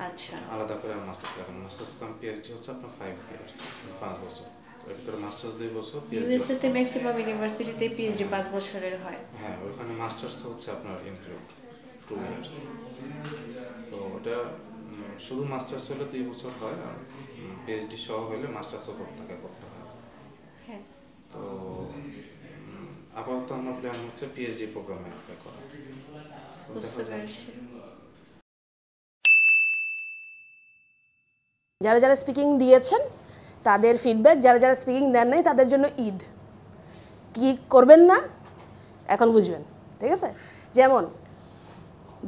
আচ্ছা, আলাদা করে মাস্টার্স লাগে। মাস্টার্স কাম পিএইচডি হচ্ছে আপনার 5 ইয়ার্স, 5 বছর। এর ভিতরে মাস্টার্স 2 বছর, পিএইচডি ইউএসএ তে ম্যাক্সিমাম ইউনিভার্সিটিতে পিএইচডি 5 বছরের হয়। হ্যাঁ, ওখানে মাস্টার্স হচ্ছে আপনার ইনক্লুড 2 ইয়ার্স। তো ওটা শুধু মাস্টার্স হলে 2 বছর হয়, আর পিএইচডি সহ হলে মাস্টার্সও করতে হয়। হ্যাঁ, তো আপাতত আমার প্ল্যান হচ্ছে পিএইচডি প্রোগ্রামে অ্যাপ্লাই করা। বুঝতে পেরেছি। যারা যারা স্পিকিং দিয়েছেন তাদের ফিডব্যাক, যারা যারা স্পিকিং দেন নাই তাদের জন্য ঈদ। কি করবেন না এখন বুঝবেন, ঠিক আছে? যেমন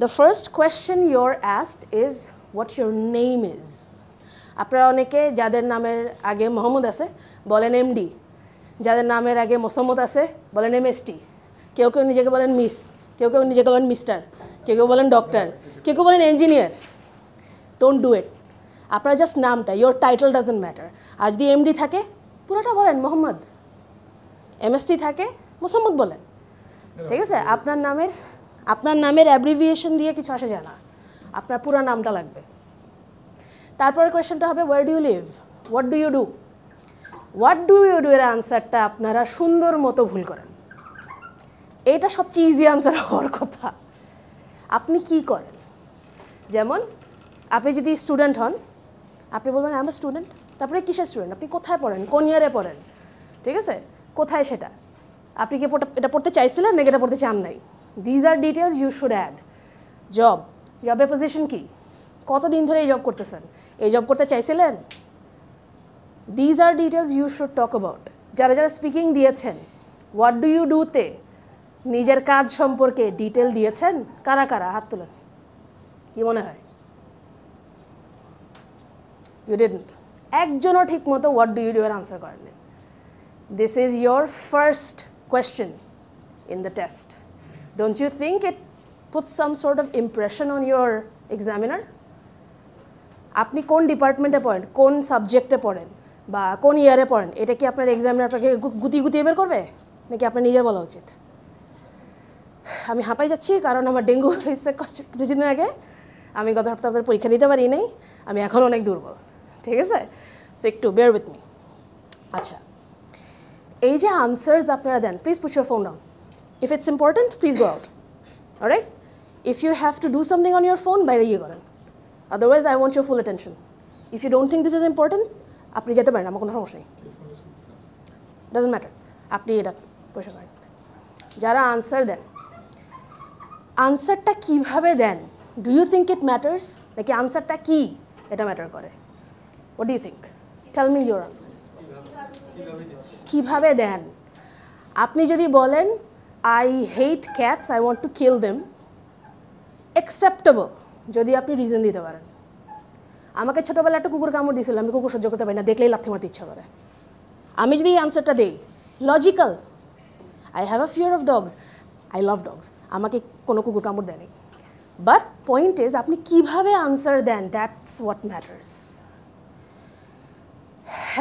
the first question your asked is what your name is. আপনারা অনেকে যাদের নামের আগে মোহাম্মদ আছে বলেন এমডি, যাদের নামের আগে মোসাম্মদ আছে বলেন এমএসটি, কেউ কেউ নিজেকে বলেন মিস, কেউ কেউ নিজেকে বলেন মিস্টার, কেউ কেউ বলেন ডক্টর, কেউ কেউ বলেন ইঞ্জিনিয়ার। Don't do it. আপনার জাস্ট নামটা, ইয়োর টাইটেল ডাজেন্ট ম্যাটার। আর যদি এমডি থাকে পুরোটা বলেন মোহাম্মদ, এমএসটি থাকে মোসাম্মদ বলেন, ঠিক আছে? আপনার নামের অ্যাব্রিভিয়েশন দিয়ে কিছু আসে যায় না, আপনার পুরো নামটা লাগবে। তারপরে কোয়েশ্চেনটা হবে where do you live, what do you do. What do you do এর আনসারটা আপনারা সুন্দর মতো ভুল করেন। এইটা সবচেয়ে ইজি আনসার হওয়ার কথা। আপনি কি করেন? যেমন আপনি যদি স্টুডেন্ট হন আপনি বলবেন আই এম এ স্টুডেন্ট, তারপরে কিসের স্টুডেন্ট, আপনি কোথায় পড়েন, কোন ইয়ারে পড়েন, ঠিক আছে? কোথায় সেটা, আপনি কি এটা পড়তে চাইছিলেন নাকি এটা পড়তে চান নাই? These are details you should add. জবের পজিশন কি, কতদিন ধরে এই জব করতেছেন, এই জব করতে চাইছিলেন? These are details you should talk about. যারা যারা স্পিকিং দিয়েছেন হোয়াট ডু ইউ ডুতে নিজের কাজ সম্পর্কে ডিটেল দিয়েছেন কারা কারা? হাত তুলেন। কি মনে হয়? You didn't. একজনও ঠিক মতো হোয়াট ডু ইউ ডু এর আনসার করেননি। This is your first question in the test. Don't you think it put some sort of impression on your examiner? আপনি কোন ডিপার্টমেন্টে পড়েন, কোন সাবজেক্টে পড়েন বা কোন ইয়ারে পড়েন, এটা কি আপনার এক্সামিনার আপনাকে গুতিয়ে বের করবে নাকি আপনার নিজে বলা উচিত? আমি হাঁপাই যাচ্ছি কারণ আমার ডেঙ্গু হয়েছে কিছুদিন আগে। আমি গত সপ্তাহে আপনাদের পরীক্ষা দিতে পারি নাই, আমি এখন অনেক দুর্বল, ঠিক আছে? সো একটু বেয়ার উইথ মি। আচ্ছা, এই যে আনসার্স আপনারা দেন, please put your phone down. If it's important please go out, alright? If you have to do something on your phone বাইরে গিয়ে করেন, otherwise I want your full attention. If you don't think this is important আপনি যেতে পারেন, আমার কোনো সমস্যা নেই, ডাজন্ট ম্যাটার, আপনি এটা পয়সা করেন। যারা আনসার দেন, আনসারটা কীভাবে দেন, do you think it matters নাকি আনসারটা কি এটা ম্যাটার করে? What do you think? Tell me your answers. কীভাবে দেন? আপনি যদি বলেন I hate cats, I want to kill them, acceptable যদি আপনি রিজন দিতে পারেন। আমাকে ছোটোবেলা একটা কুকুর কামড় দিয়েছিল, আমি কুকুর সহ্য করতে পারি না, দেখলেই লাথি মারতে ইচ্ছা করে। আমি যদি এই আনসারটা দিই logical, I have a fear of dogs, I love dogs, আমাকে কোনো কুকুর কামড় দেয়নি, বাট পয়েন্ট ইজ আপনি কিভাবে আনসার দেন, দ্যাটস হোয়াট ম্যাটার্স।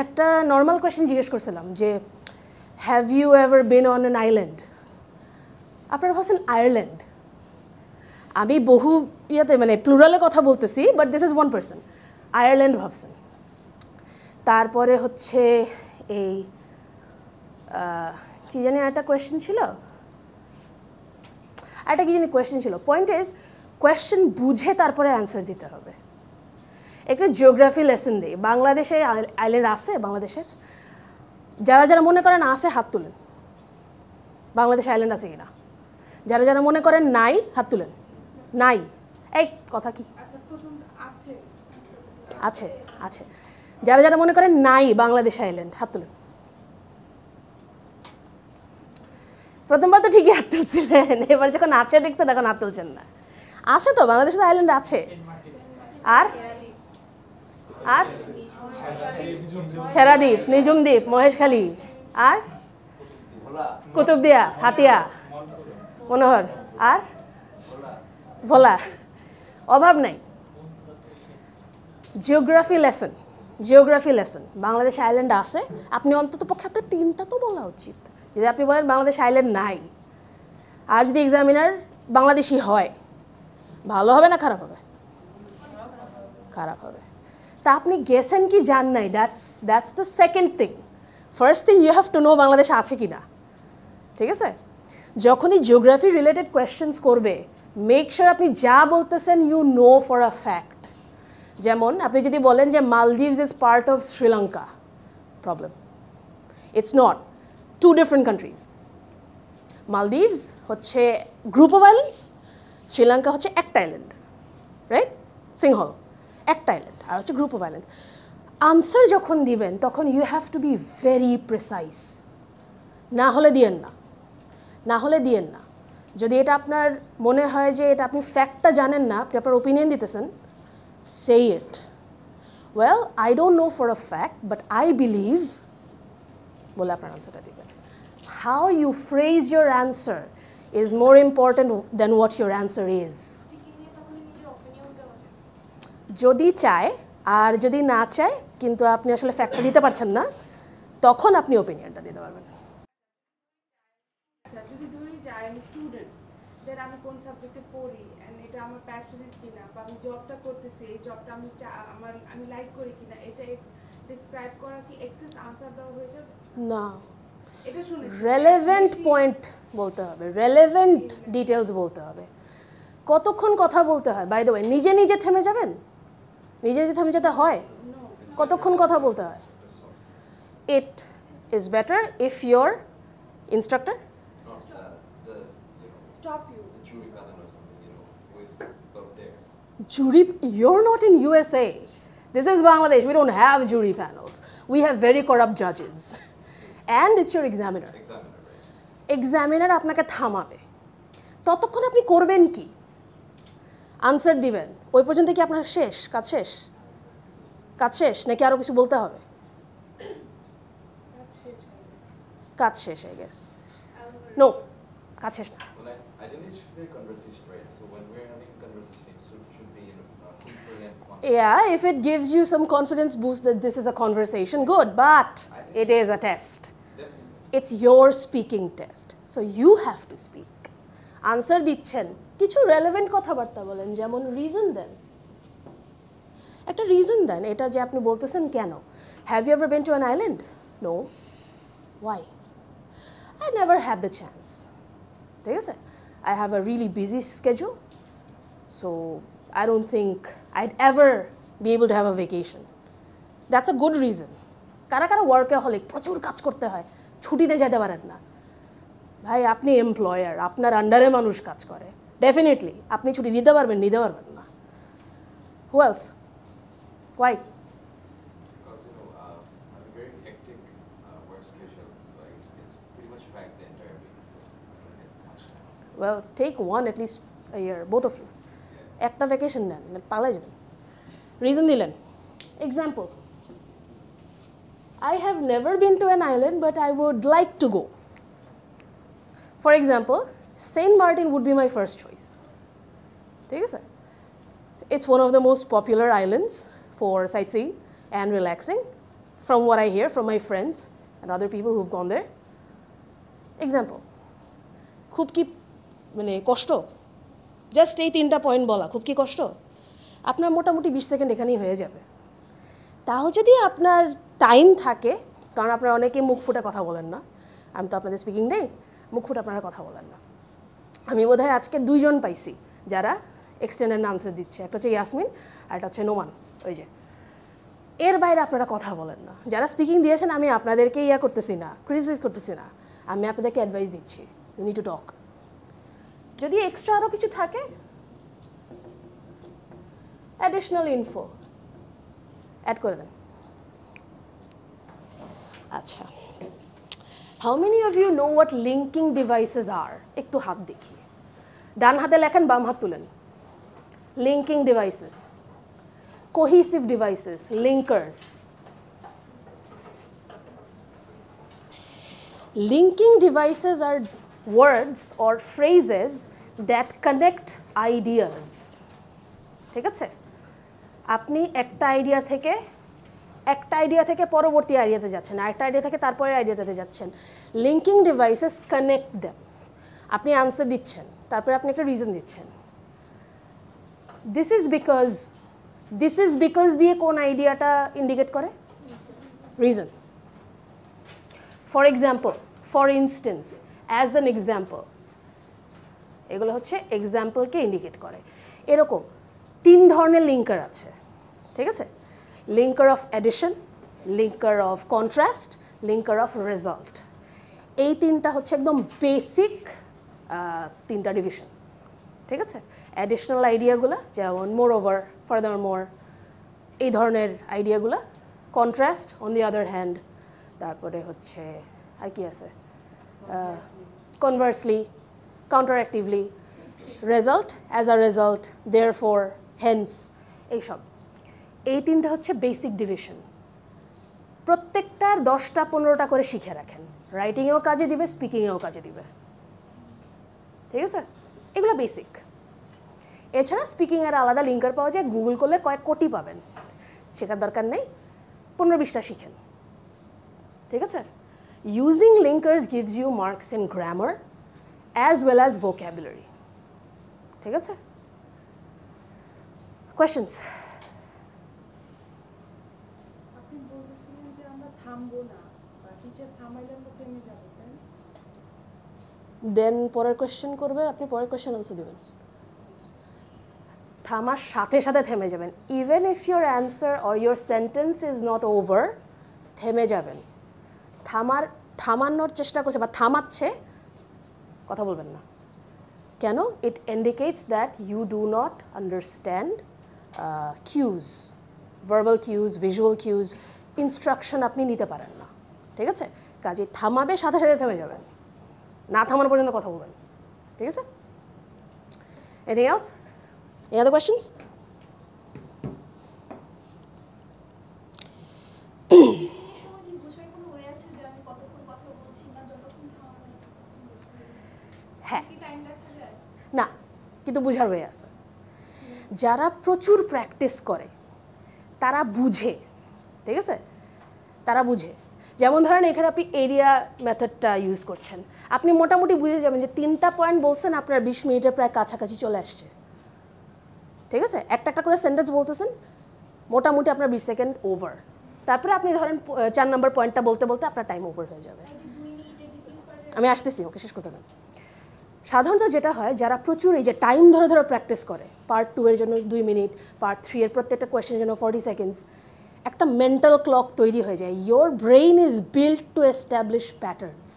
একটা নর্মাল কোয়েশ্চেন জিজ্ঞেস করছিলাম যে have you ever been on an island, আপনারা ভাবছেন আয়ারল্যান্ড। আমি বহু ইয়েতে মানে প্লুরালে কথা বলতেছি, but this is one person, Ireland ভাবছেন। তারপরে হচ্ছে এই কী জানি একটা কোয়েশ্চেন ছিল, একটা কী জানি কোয়েশ্চেন ছিল। পয়েন্ট ইজ কোয়েশ্চেন বুঝে তারপরে অ্যান্সার দিতে হবে। একটা জিওগ্রাফি লেসন দিই, বাংলাদেশে আইল্যান্ড আছে? বাংলাদেশের যারা যারা মনে করেন আছে হাত তুলেন, বাংলাদেশে আইল্যান্ড আছে কিনা? যারা যারা মনে করেন নাই হাত তুলেন। নাই, এই কথা কি আছে? আছে। যারা যারা মনে করেন নাই বাংলাদেশ আইল্যান্ড হাত তুলেন। প্রথমবার তো ঠিকই হাত তুলছিলেন, এবার যখন আছে দেখছেন এখন হাত তুলছেন না। আছে তো, বাংলাদেশে তো আইল্যান্ড আছে। আর আর সেরাদ্বীপ, নিজুমদ্বীপ, মহেশখালী, আর কুতুবদিয়া, হাতিয়া, মনোহর, আর ভোলা। অভাব নাই। Geography lesson, geography lesson. Bangladesh island আছে, আপনি অন্তত পক্ষে আপনার 3টা তো বলা উচিত। যদি আপনি বলেন বাংলাদেশ আইল্যান্ড নাই, আর যদি এক্সামিনার বাংলাদেশি হয়, ভালো হবে না খারাপ হবে? খারাপ হবে। তা আপনি গেছেন কি জান নাই, that's the second thing. First thing you have to know বাংলাদেশে আছে কি না। ঠিক আছে? যখনই জিওগ্রাফি রিলেটেড কোয়েশ্চেন্স করবে, মেক শিওর আপনি যা বলতেছেন you know for a fact. যেমন আপনি যদি বলেন যে Maldives is part of Sri Lanka, problem. It's not, 2 different countries. Maldives হচ্ছে গ্রুপ অফ আইল্যান্ডস, শ্রীলঙ্কা হচ্ছে একটা আইল্যান্ড, রাইট? সিংহল একটা আইল্যান্ড, আর হচ্ছে গ্রুপ অফ আইল্যান্ডস। আনসার যখন দিবেন তখন you have to be very precise. না হলে দিয়েন না, না হলে দিয়েন না। যদি এটা আপনার মনে হয় যে এটা আপনি ফ্যাক্টটা জানেন না, আপনি আপনার ওপিনিয়ন দিতেছেন, say it. Well, I don't know for a fact, but I believe বলে আপনার আনসারটা দিবেন। How you phrase your answer is more important than what your answer is. যদি চায়, আর যদি না চায় কিন্তু আপনি আসলে ফ্যাক্টটা দিতে পারছেন না, তখন আপনি ওপিনিয়নটা দিতে পারবেন। আচ্ছা, যদি ধরি যে আই এম স্টুডেন্ট, দেন আমি কোন সাবজেক্টে পড়ি এন্ড এটা আমার প্যাশনেট কিনা, বা আমি জবটা করতেছি, এই জবটা আমি লাইক করি কিনা, এটা ডিসক্রাইব করা কি এক্সেস আনসার দেওয়া হয়ে যাবে? না, এটা শুনে রেলেভেন্ট পয়েন্ট বলতে হবে, রেলেভেন্ট ডিটেলস বলতে হবে। কতক্ষণ কথা বলতে হয়? বাই দ্য ওয়ে, নিজে নিজে থেমে যাবেন? নিজে নিজে থেমে যেতে হয়? কতক্ষণ কথা বলতে হয়? It is better if your instructor stop you. Jury panel or something, you know, who is out there. jury, you're not in USA. This is Bangladesh. We don't have jury panels. We have very corrupt judges. And it's your examiner. Examiner আপনাকে থামাবে। ততক্ষণ আপনি করবেন কি? Answer দিবেন। ওই পর্যন্ত কি আপনার শেষ? কাজ শেষ? কাজ শেষ নাকি আরো কিছু বলতে হবে? কাজ শেষ, I guess. No, কাজ শেষ না। Ideally, it should be a conversation, right? So when we're having a conversation, it should be in a fruitful and spontaneous. Yeah, if it gives you some confidence boost that this is a conversation, good, but it is a test. It's your speaking test. So you have to speak. Answer দিচ্ছেন, কিছু relevant কথাবার্তা বলেন, যেমন reason দেন। একটা reason দেন, এটা যে আপনি বলতেছেন কেন? Have you ever been to an island? No. Why? I never had the chance. ঠিক আছে? I have a really busy schedule, so I don't think I'd ever be able to have a vacation. That's a good reason. কারা কারা workaholic, প্রচুর কাজ করতে হয়, ছুটিতে যেতে পারেন না। ভাই, আপনি এমপ্লয়ার, আপনার আন্ডারে মানুষ কাজ করে, ডেফিনেটলি আপনি ছুটি দিতে পারবেন, নিতে পারবেন না। Who else? Why? Because, you know, I have a very hectic work schedule, so it's pretty much packed the entire week, so I don't get much time. Well, take one at least a year, both of you. একটা vacation নেন, পালায় যাবেন। Reason দিলেন। Example, I have never been to an island, but I would like to go. For example, Saint Martin would be my first choice. ঠিক আছে? It's one of the most popular islands for sightseeing and relaxing, from what I hear from my friends and other people who've gone there. Example, খুব কি মানে কষ্ট? Just এই 3টা point বলা খুব কি কষ্ট? আপনার মোটামুটি 20 সেকেন্ড এখানেই হয়ে যাবে। তাও যদি আপনার টাইম থাকে, কারণ আপনারা অনেকে মুখ ফুটে কথা বলেন না, আমি তো আপনাদের স্পিকিং দেই, মুখ ফুটে আপনারা কথা বলেন না। আমি বোধহয় আজকে 2 জন পাইছি যারা এক্সটেন্ডেড আনসার দিচ্ছে, একটা হচ্ছে ইয়াসমিন আর একটা হচ্ছে নোমান। ওই যে এর বাইরে আপনারা কথা বলেন না। যারা স্পিকিং দিয়েছেন আমি আপনাদেরকে ইয়া করতেছি না, ক্রিটিসাইজ করতেছি না, আমি আপনাদেরকে অ্যাডভাইস দিচ্ছি, ইউ নিড টু টক। যদি এক্সট্রা আরও কিছু থাকে, অ্যাডিশনাল ইনফো অ্যাড করে দেন। আচ্ছা, how many of you know what linking devices are? একটু হাত দেখি, ডান হাতে লেখেন, বাম হাত তুলেন। Linking devices, cohesive devices, linkers. Linking devices are words or phrases that connect ideas. ঠিক আছে? আপনি একটা আইডিয়া থেকে পরবর্তী আইডিয়াতে যাচ্ছেন, আরেকটা আইডিয়া থেকে তারপরে আইডিয়াটাতে যাচ্ছেন। Linking devices connect them. আপনি আনসার দিচ্ছেন, তারপরে আপনি একটা রিজন দিচ্ছেন। দিস ইজ বিকজ দিয়ে কোন আইডিয়াটা ইন্ডিকেট করে? Reason. For example, for instance, as an example, এগুলো হচ্ছে এক্সাম্পলকে ইন্ডিকেট করে। এরকম 3 ধরনের লিঙ্কার আছে, ঠিক আছে? Linker of addition, linker of contrast, linker of result. এই 3টা হচ্ছে একদম বেসিক 3টা ডিভিশন, ঠিক আছে? অ্যাডিশনাল আইডিয়াগুলো যেমন মোর ওভার, ফার্দার মোর, এই ধরনের আইডিয়াগুলো। Contrast on the other hand, তারপরে হচ্ছে আর কি আছে, conversely, counteractively, result, as a result, therefore, hence, এইসব। এই 3টা হচ্ছে বেসিক ডিভিশন। প্রত্যেকটার 10টা 15টা করে শিখে রাখেন, রাইটিংয়েও কাজে দিবে, স্পিকিংয়েও কাজে দিবে, ঠিক আছে? এগুলো বেসিক। এছাড়া স্পিকিংয়ের আলাদা লিঙ্কার পাওয়া যায়, গুগল করলে কয়েক কোটি পাবেন, শেখার দরকার নেই, 15-20টা শিখেন, ঠিক আছে? Using linkers gives you marks in grammar as well as vocabulary, ঠিক আছে? কোয়েশ্চেন্স? আপনি বলতেছিলেন যে আমরা থামবো না, বা টিচার থামাইলে আমরা থেমে যাবো, তাই না? দেন পরের কোয়েশ্চেন করবে, আপনি পরের কোয়েশ্চেন আনসার দেবেন। থামার সাথে সাথে থেমে যাবেন। Even if your answer or your sentence is not over, থেমে যাবেন। থামানোর চেষ্টা করছে বা থামাচ্ছে, কথা বলবেন না। কেন? It indicates that you do not understand cues, verbal cues, visual cues, instruction আপনি নিতে পারেন না, ঠিক আছে? কাজে থামাবে, সাথে সাথে থেমে যাবেন, না থামানো পর্যন্ত কথা বলবেন, ঠিক আছে? Anything else? Any other questions? হ্যাঁ, না, কিন্তু বুঝার হয়ে আছে। যারা প্রচুর প্র্যাকটিস করে তারা বুঝে, ঠিক আছে? তারা বুঝে। যেমন ধরেন এখানে আপনি এরিয়া মেথডটা ইউজ করছেন, আপনি মোটামুটি বুঝে যাবেন যে 3টা পয়েন্ট বলছেন, আপনার 20 মিনিটের প্রায় কাছাকাছি চলে আসছে, ঠিক আছে? একটা একটা করে সেন্টেন্স বলতেছেন, মোটামুটি আপনার 20 সেকেন্ড ওভার। তারপরে আপনি ধরেন 4 নম্বর পয়েন্টটা বলতে বলতে আপনার টাইম ওভার হয়ে যাবে। আমি আসতেছি, ওকে শেষ করতে দেন। সাধারণত যেটা হয়, যারা প্রচুর এই যে টাইম ধরে ধরে প্র্যাকটিস করে, পার্ট 2 এর জন্য 2 মিনিট, পার্ট 3 এর প্রত্যেকটা কোয়েশ্চেনের জন্য 40 সেকেন্ডস, একটা মেন্টাল ক্লক তৈরি হয়ে যায়। Your brain is built to establish patterns.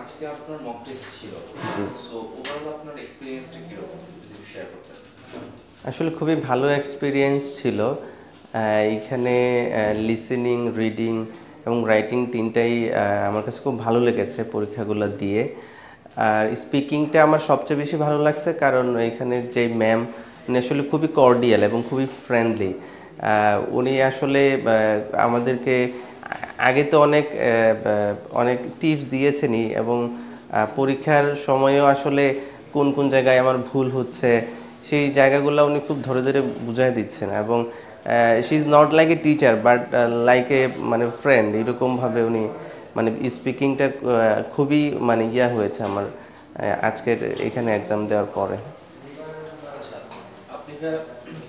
আজকে আপনার মক টেস্ট ছিল, সো ওভারঅল আপনার এক্সপেরিয়েন্সটা কি রকম যদি শেয়ার করতেন? আসলে খুবই ভালো এক্সপিরিয়েন্স ছিল। এইখানে লিসেনিং, রিডিং এবং রাইটিং 3টাই আমার কাছে খুব ভালো লেগেছে পরীক্ষাগুলো দিয়ে। আর স্পিকিংটা আমার সবচেয়ে বেশি ভালো লাগছে, কারণ এখানে যে ম্যাম উনি আসলে খুবই কর্ডিয়াল এবং খুবই ফ্রেন্ডলি। উনি আসলে আমাদেরকে আগে তো অনেক টিপস দিয়েছেনই, এবং পরীক্ষার সময়েও আসলে কোন কোন জায়গায় আমার ভুল হচ্ছে সেই জায়গাগুলো উনি খুব ধরে ধরে বুঝাই দিচ্ছেন এবং she is not like a teacher but like a মানে ফ্রেন্ড, এরকমভাবে উনি মানে স্পিকিংটা খুবই মানে হয়েছে আমার আজকের এখানে এক্সাম দেওয়ার পরে। আচ্ছা, আপনি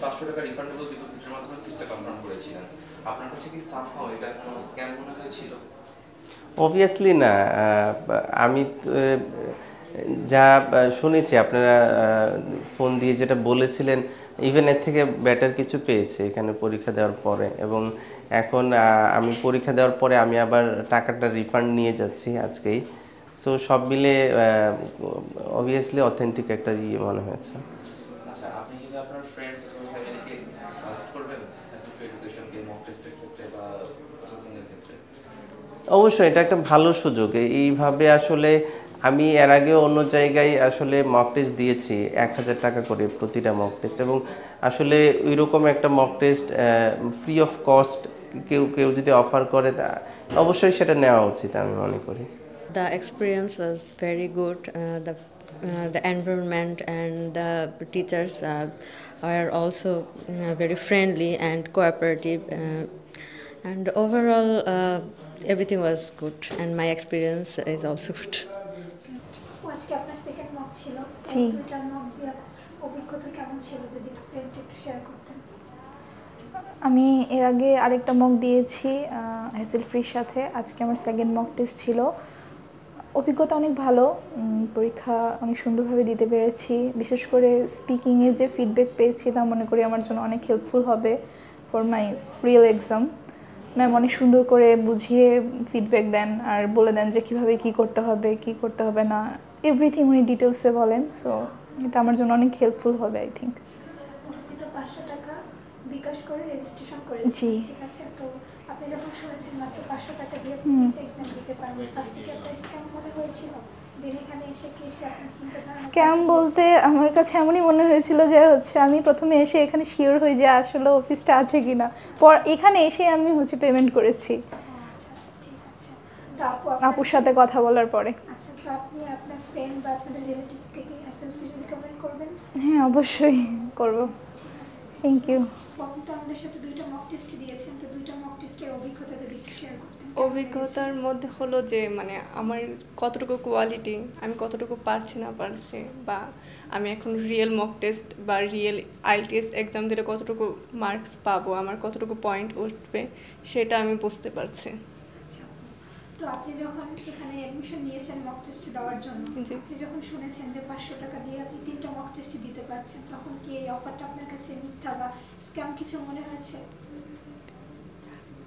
500 টাকা রিফান্ডেবল ডিপোজিটের মাধ্যমে সিটটা কনফার্ম করেছিলেন, আপনার কাছে কি সামহাও এটা কোনো স্ক্যাম মনে হয়েছিল? অবভিয়াসলি না, আমি যা শুনেছি আপনারা ফোন দিয়ে যেটা বলেছিলেন ইভেন এর থেকে বেটার কিছু পেয়েছি এখানে পরীক্ষা দেওয়ার পরে, এবং এখন আমি পরীক্ষা দেওয়ার পরে আমি আবার টাকাটা রিফান্ড নিয়ে যাচ্ছি আজকেই। সো সব মিলে অবভিয়াসলি অথেন্টিক একটা মনে হয়েছে। আচ্ছা, আপনি কি আপনার ফ্রেন্ডস অথবা ফ্যামিলিকে সাজেস্ট করবেন এসএফ এডুকেশনকে মক টেস্টের ক্ষেত্রে বা প্রসেসিং এর ক্ষেত্রে? অবশ্যই এটা একটা ভালো সুযোগ। এইভাবে আসলে আমি এর আগেও অন্য জায়গায় আসলে মক টেস্ট দিয়েছি 1000 টাকা করে প্রতিটা মক টেস্ট, এবং আসলে ওইরকম একটা mock test free of cost কেউ যদি অফার করে অবশ্যই সেটা নেওয়া উচিত আমি মনে করি। The experience was very good. The environment and the teachers are also very friendly and cooperative, and overall everything was good, and my experience is also good. আজকে আপনার সেকেন্ড মক ছিল, জি। দুইটা মক দিয়ে অভিজ্ঞতা কেমন ছিল যদি এক্সপেরিয়েন্সটা একটু শেয়ার করতেন? আমি এর আগে আরেকটা মক দিয়েছি হ্যাসেল ফ্রির সাথে, আজকে আমার সেকেন্ড মক টেস্ট ছিল। অভিজ্ঞতা অনেক ভালো, পরীক্ষা অনেক সুন্দরভাবে দিতে পেরেছি। বিশেষ করে স্পিকিংয়ে যে ফিডব্যাক পেয়েছি তা মনে করি আমার জন্য অনেক হেল্পফুল হবে for my real exam. Ma'am অনেক সুন্দর করে বুঝিয়ে ফিডব্যাক দেন আর বলে দেন যে কীভাবে কী করতে হবে কী করতে হবে না, এভরিথিং উনি ডিটেলসে বলেন। সো এটা আমার জন্য অনেক হেল্পফুল হবে আই থিঙ্ক। আপনি তো 500 টাকা বিকাশ করে রেজিস্ট্রেশন করেছেন, জি। ঠিক আছে? তো আপনি যখন শুনেছেন মাত্র 500 টাকা দিয়ে প্রত্যেকটা এক্সাম দিতে পারবেন, ফার্স্টে কি আপনার স্ক্যাম মনে হয়েছিল? দেন এখানে এসে কি আপনার চিন্তাধারা? স্ক্যাম বলতে আমার কাছে এমনই মনে হয়েছিল যে আমি প্রথমে এসে এখানে শিওর হই যে আসলে অফিসটা আছে কি না, এখানে এসে আমি পেমেন্ট করেছি আপুর সাথে কথা বলার পরে। আচ্ছা, তো আপনি আপনার ফ্রেন্ড বা আপনাদের রিলেটিভসকে কি হ্যাসেল ফ্রি রিকমেন্ড করবেন? হ্যাঁ, অবশ্যই করব। Thank you. আপনি তো আমাদের সাথে দুইটা মক টেস্ট দিয়েছেন, তো দুইটা মক টেস্টের অভিজ্ঞতা যদি একটু শেয়ার করতেন। অভিজ্ঞতার মধ্যে হলো যে মানে আমার কতটুকু কোয়ালিটি, আমি কতটুকু পারছি না পারছি, বা আমি এখন রিয়েল মক টেস্ট বা রিয়েল আইএলটিএস এক্সাম দিলে কতটুকু মার্কস পাবো, আমার কতটুকু পয়েন্ট উঠবে সেটা আমি বুঝতে পারছি। তো আপনি যখন এখানে অ্যাডমিশন নিয়েছেন মক টেস্ট দেওয়ার জন্য, আপনি যখন শুনেছেন যে 500 টাকা দিয়ে আপনি 3টা মক টেস্ট দিতে পারছেন, তখন কি এই অফারটা আপনার কাছে মিথ্যা বা স্ক্যাম কিছু মনে হয়েছে?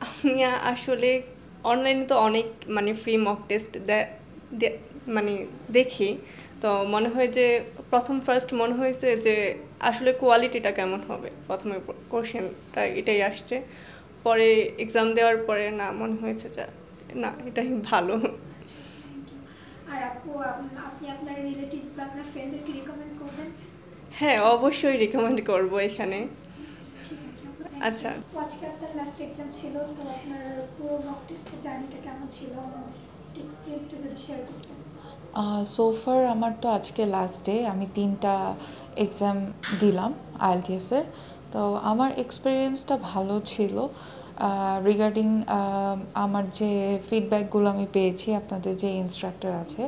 আমি আসলে অনলাইনে তো অনেক মানে ফ্রি মক টেস্ট মানে দেখি, তো মনে হয় যে ফার্স্ট মনে হয়েছে যে আসলে কোয়ালিটিটা কেমন হবে, প্রথমে কোশ্চেনটা এটাই আসছে, পরে এক্সাম দেওয়ার পরে না মনে হয়েছে যে না এটাই ভালো। আর আপনি আপনার রিলেটিভস বা আপনার ফ্রেন্ডদেরকে রিকমেন্ড করবেন? হ্যাঁ, অবশ্যই রিকমেন্ড করব এখানে। আচ্ছা, আজকে আপনার লাস্ট এক্সাম ছিল, তো আপনার পুরো মক টেস্টের জার্নিটা কেমন ছিল, আমাদের এক্সপেরিয়েন্সটা যদি শেয়ার করতেন। সোফার আমার তো আজকে লাস্ট ডে, আমি 3টা এক্সাম দিলাম আইএলটিএসের। তো আমার এক্সপিরিয়েন্সটা ভালো ছিল। রিগার্ডিং আমার যে ফিডব্যাকগুলো আমি পেয়েছি, আপনাদের যে ইনস্ট্রাক্টর আছে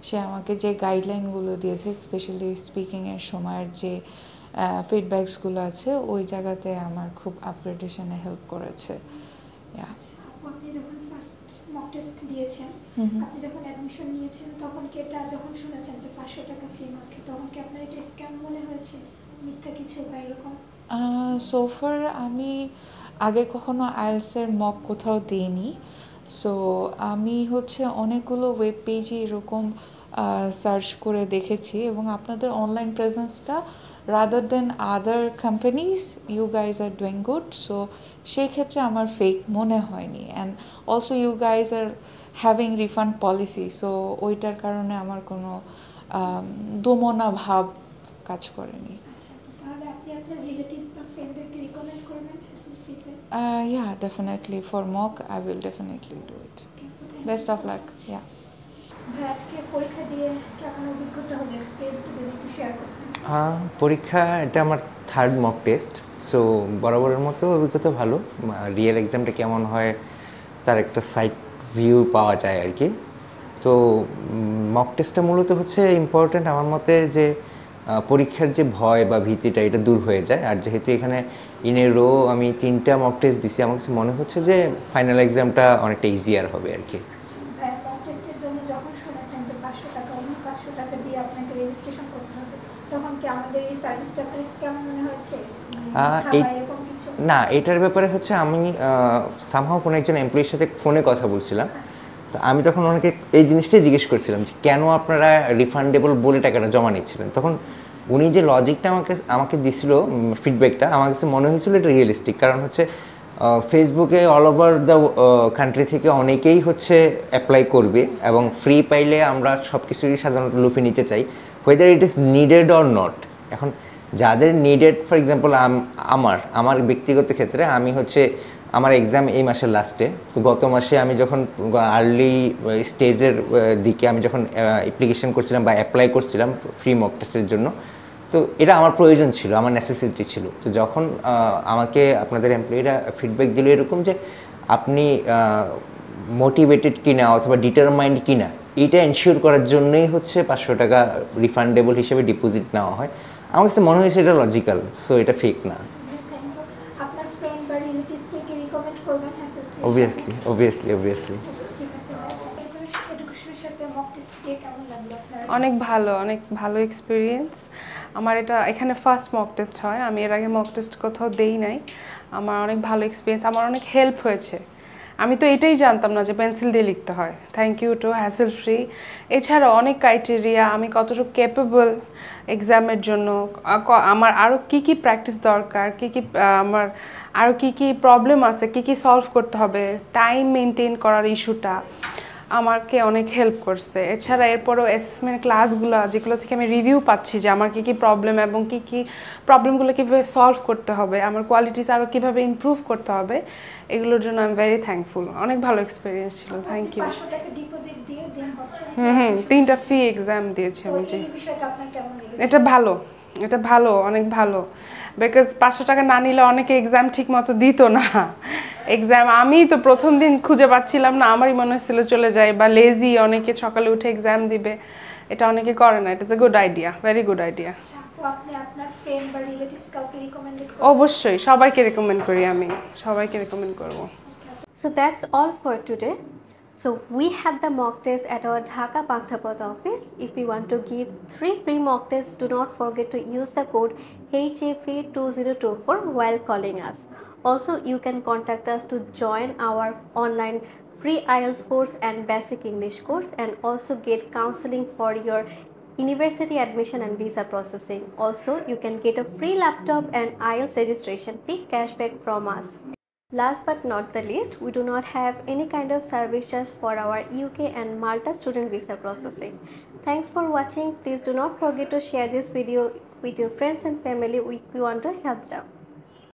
সে আমাকে যে গাইডলাইনগুলো দিয়েছে, স্পেশালি স্পিকিংয়ের সময়ের যে ফিডব্যাকসগুলো আছে ওই জায়গাতে আমার খুব আপগ্রেডেশনে হেল্প করেছে। আপনি যখন ফার্স্ট মক টেস্ট দিয়েছেন, আপনি যখন অ্যাডমিশন নিয়েছেন, তখন কি এটা যখন শুনেছেন যে 500 টাকা ফি মাত্র, তখন কি আপনার এটা স্ক্যাম মনে হয়েছে, মিথ্যা কিছু বা এরকম? সোফার আমি আগে কখনো আইএলটিএসের মক কোথাও দিইনি। সো আমি অনেকগুলো ওয়েব পেজে এরকম সার্চ করে দেখেছি, এবং আপনাদের অনলাইন প্রেজেন্সটা rather than other companies you guys are doing good. So সেই ক্ষেত্রে আমার ফেক মনে হয়নি। And also you guys are having refund policy, so ওইটার কারণে আমার কোনো দোমনা ভাব কাজ করেনি। Yeah, definitely. For mock, I will definitely do it. Best of luck. Yeah. ভাই আজকে পরীক্ষা দিয়ে কেমন অভিজ্ঞতা হলো, এক্সপিরিয়েন্সটা যদি একটু শেয়ার করতেন। পরীক্ষা এটা আমার 3rd মক টেস্ট, সো বরাবরের মতো অভিজ্ঞতা ভালো। রিয়েল এক্সামটা কেমন হয় তার একটা সাইড ভিউ পাওয়া যায় আর কি। তো মক টেস্টটা মূলত হচ্ছে ইম্পর্ট্যান্ট আমার মতে, যে পরীক্ষার যে ভয় বা ভীতিটা এটা দূর হয়ে যায়। আর যেহেতু এখানে ইনে রো আমি 3টা মক টেস্ট দিছি, আমার কাছে মনে হচ্ছে যে ফাইনাল এক্সামটা অনেকটা ইজিয়ার হবে আর কি। ভাই মক টেস্টের জন্য যখন শুনেছেন যে 500 টাকা, অন্য 500 টাকা দিয়ে আপনাকে রেজিস্ট্রেশন করতে হবে, তখন কি আমাদের এই সার্ভিসটা আপনার কেমন মনে হয়েছে? এরকম কিছু না, এটার ব্যাপারে হচ্ছে আমি সামহাও কোনো একজন এমপ্লয়ির সাথে ফোনে কথা বলছিলাম, তো আমি তখন ওনাকে এই জিনিসটাই জিজ্ঞেস করছিলাম যে কেন আপনারা রিফান্ডেবল বলে টাকাটা জমা নিচ্ছিলেন। তখন উনি যে লজিকটা আমাকে দিছিল, ফিডব্যাকটা আমার কাছে মনে হয়েছিল এটা রিয়েলিস্টিক। কারণ হচ্ছে ফেসবুকে অল ওভার দ্য কান্ট্রি থেকে অনেকেই হচ্ছে অ্যাপ্লাই করবে, এবং ফ্রি পাইলে আমরা সব কিছুই সাধারণত লুফে নিতে চাই, whether it is needed or not. এখন যাদের নিডেড, ফর এক্সাম্পল আমার ব্যক্তিগত ক্ষেত্রে আমি হচ্ছে আমার এক্সাম এই মাসের লাস্টে, তো গত মাসে আমি যখন আর্লি স্টেজের দিকে আমি যখন অ্যাপ্লিকেশন করছিলাম বা অ্যাপ্লাই করছিলাম ফ্রি মক টেস্টের জন্য, তো এটা আমার প্রয়োজন ছিল, আমার নেসেসিটি ছিল। তো যখন আমাকে আপনাদের এমপ্লয়িরা ফিডব্যাক দিল এরকম যে আপনি মোটিভেটেড কিনা অথবা ডিটারমাইন্ড কিনা, এইটা এনশিওর করার জন্যই হচ্ছে 500 টাকা রিফান্ডেবল হিসেবে ডিপোজিট নেওয়া হয়। আমার কাছে মনে হয়েছে এটা লজিক্যাল, সো এটা ফেক না। আপনার ফ্রেন্ড বা রিলেটিভসদেরকে রিকমেন্ড করবেন হ্যাসেল ফ্রি? অবভিয়াসলি। ঠিক আছে ভাই, এডুকেশনের সাথে মক টেস্ট দিয়ে কেমন লাগলো আপনার? অনেক ভালো এক্সপিরিয়েন্স। আমার এখানে ফার্স্ট মক টেস্ট হয়, আমি এর আগে মক টেস্ট কোথাও দেই নাই। আমার অনেক ভালো এক্সপিরিয়েন্স, আমার অনেক হেল্প হয়েছে। আমি তো এটাই জানতাম না যে পেন্সিল দিয়ে লিখতে হয়। Thank you to hassle free. এছাড়াও অনেক ক্রাইটেরিয়া, আমি কতটুকু ক্যাপেবল এক্সামের জন্য, আমার আরও কী প্র্যাকটিস দরকার, আমার আরও কী প্রবলেম আছে, কী সলভ করতে হবে, টাইম মেনটেন করার ইস্যুটা আমাকে অনেক হেল্প করছে। এছাড়া এরপরও অ্যাসেসমেন্ট ক্লাসগুলো যেগুলো থেকে আমি রিভিউ পাচ্ছি যে আমার কী প্রবলেম এবং কী প্রবলেমগুলো কীভাবে সলভ করতে হবে, আমার কোয়ালিটিস আরও কীভাবে ইমপ্রুভ করতে হবে, এগুলোর জন্য আমি ভেরি থ্যাঙ্কফুল। অনেক ভালো এক্সপিরিয়েন্স ছিল, থ্যাংক ইউ। 3টা ফ্রি এক্সাম দিয়েছি আমি। যে এটা ভালো, অনেক ভালো, বিকজ 500 টাকা না নিলে অনেকে এক্সাম ঠিক মতো দিত না। এক্সাম আমি তো প্রথম দিন খুঁজে পাচ্ছিলাম না, আমারই মনে হচ্ছিল চলে যায়, বা লেজি, অনেকে সকালে উঠে এক্সাম দিবে, এটা অনেকে করে না। It is a good idea, very good idea. অবশ্যই সবাইকে রেকমেন্ড করি, আমি সবাইকে রেকমেন্ড করব। So that's all for today. So we had the mock test at our Dhaka Pankthapat office. If you want to give 3 free mock tests, do not forget to use the code HAFE2024 while calling us. Also, you can contact us to join our online free IELTS course and basic English course, and also get counseling for your university admission and visa processing. Also, you can get a free laptop and IELTS registration fee cashback from us. Last but not the least, we do not have any kind of service charge for our UK and Malta student visa processing. Thanks for watching. Please do not forget to share this video with your friends and family if you want to help them.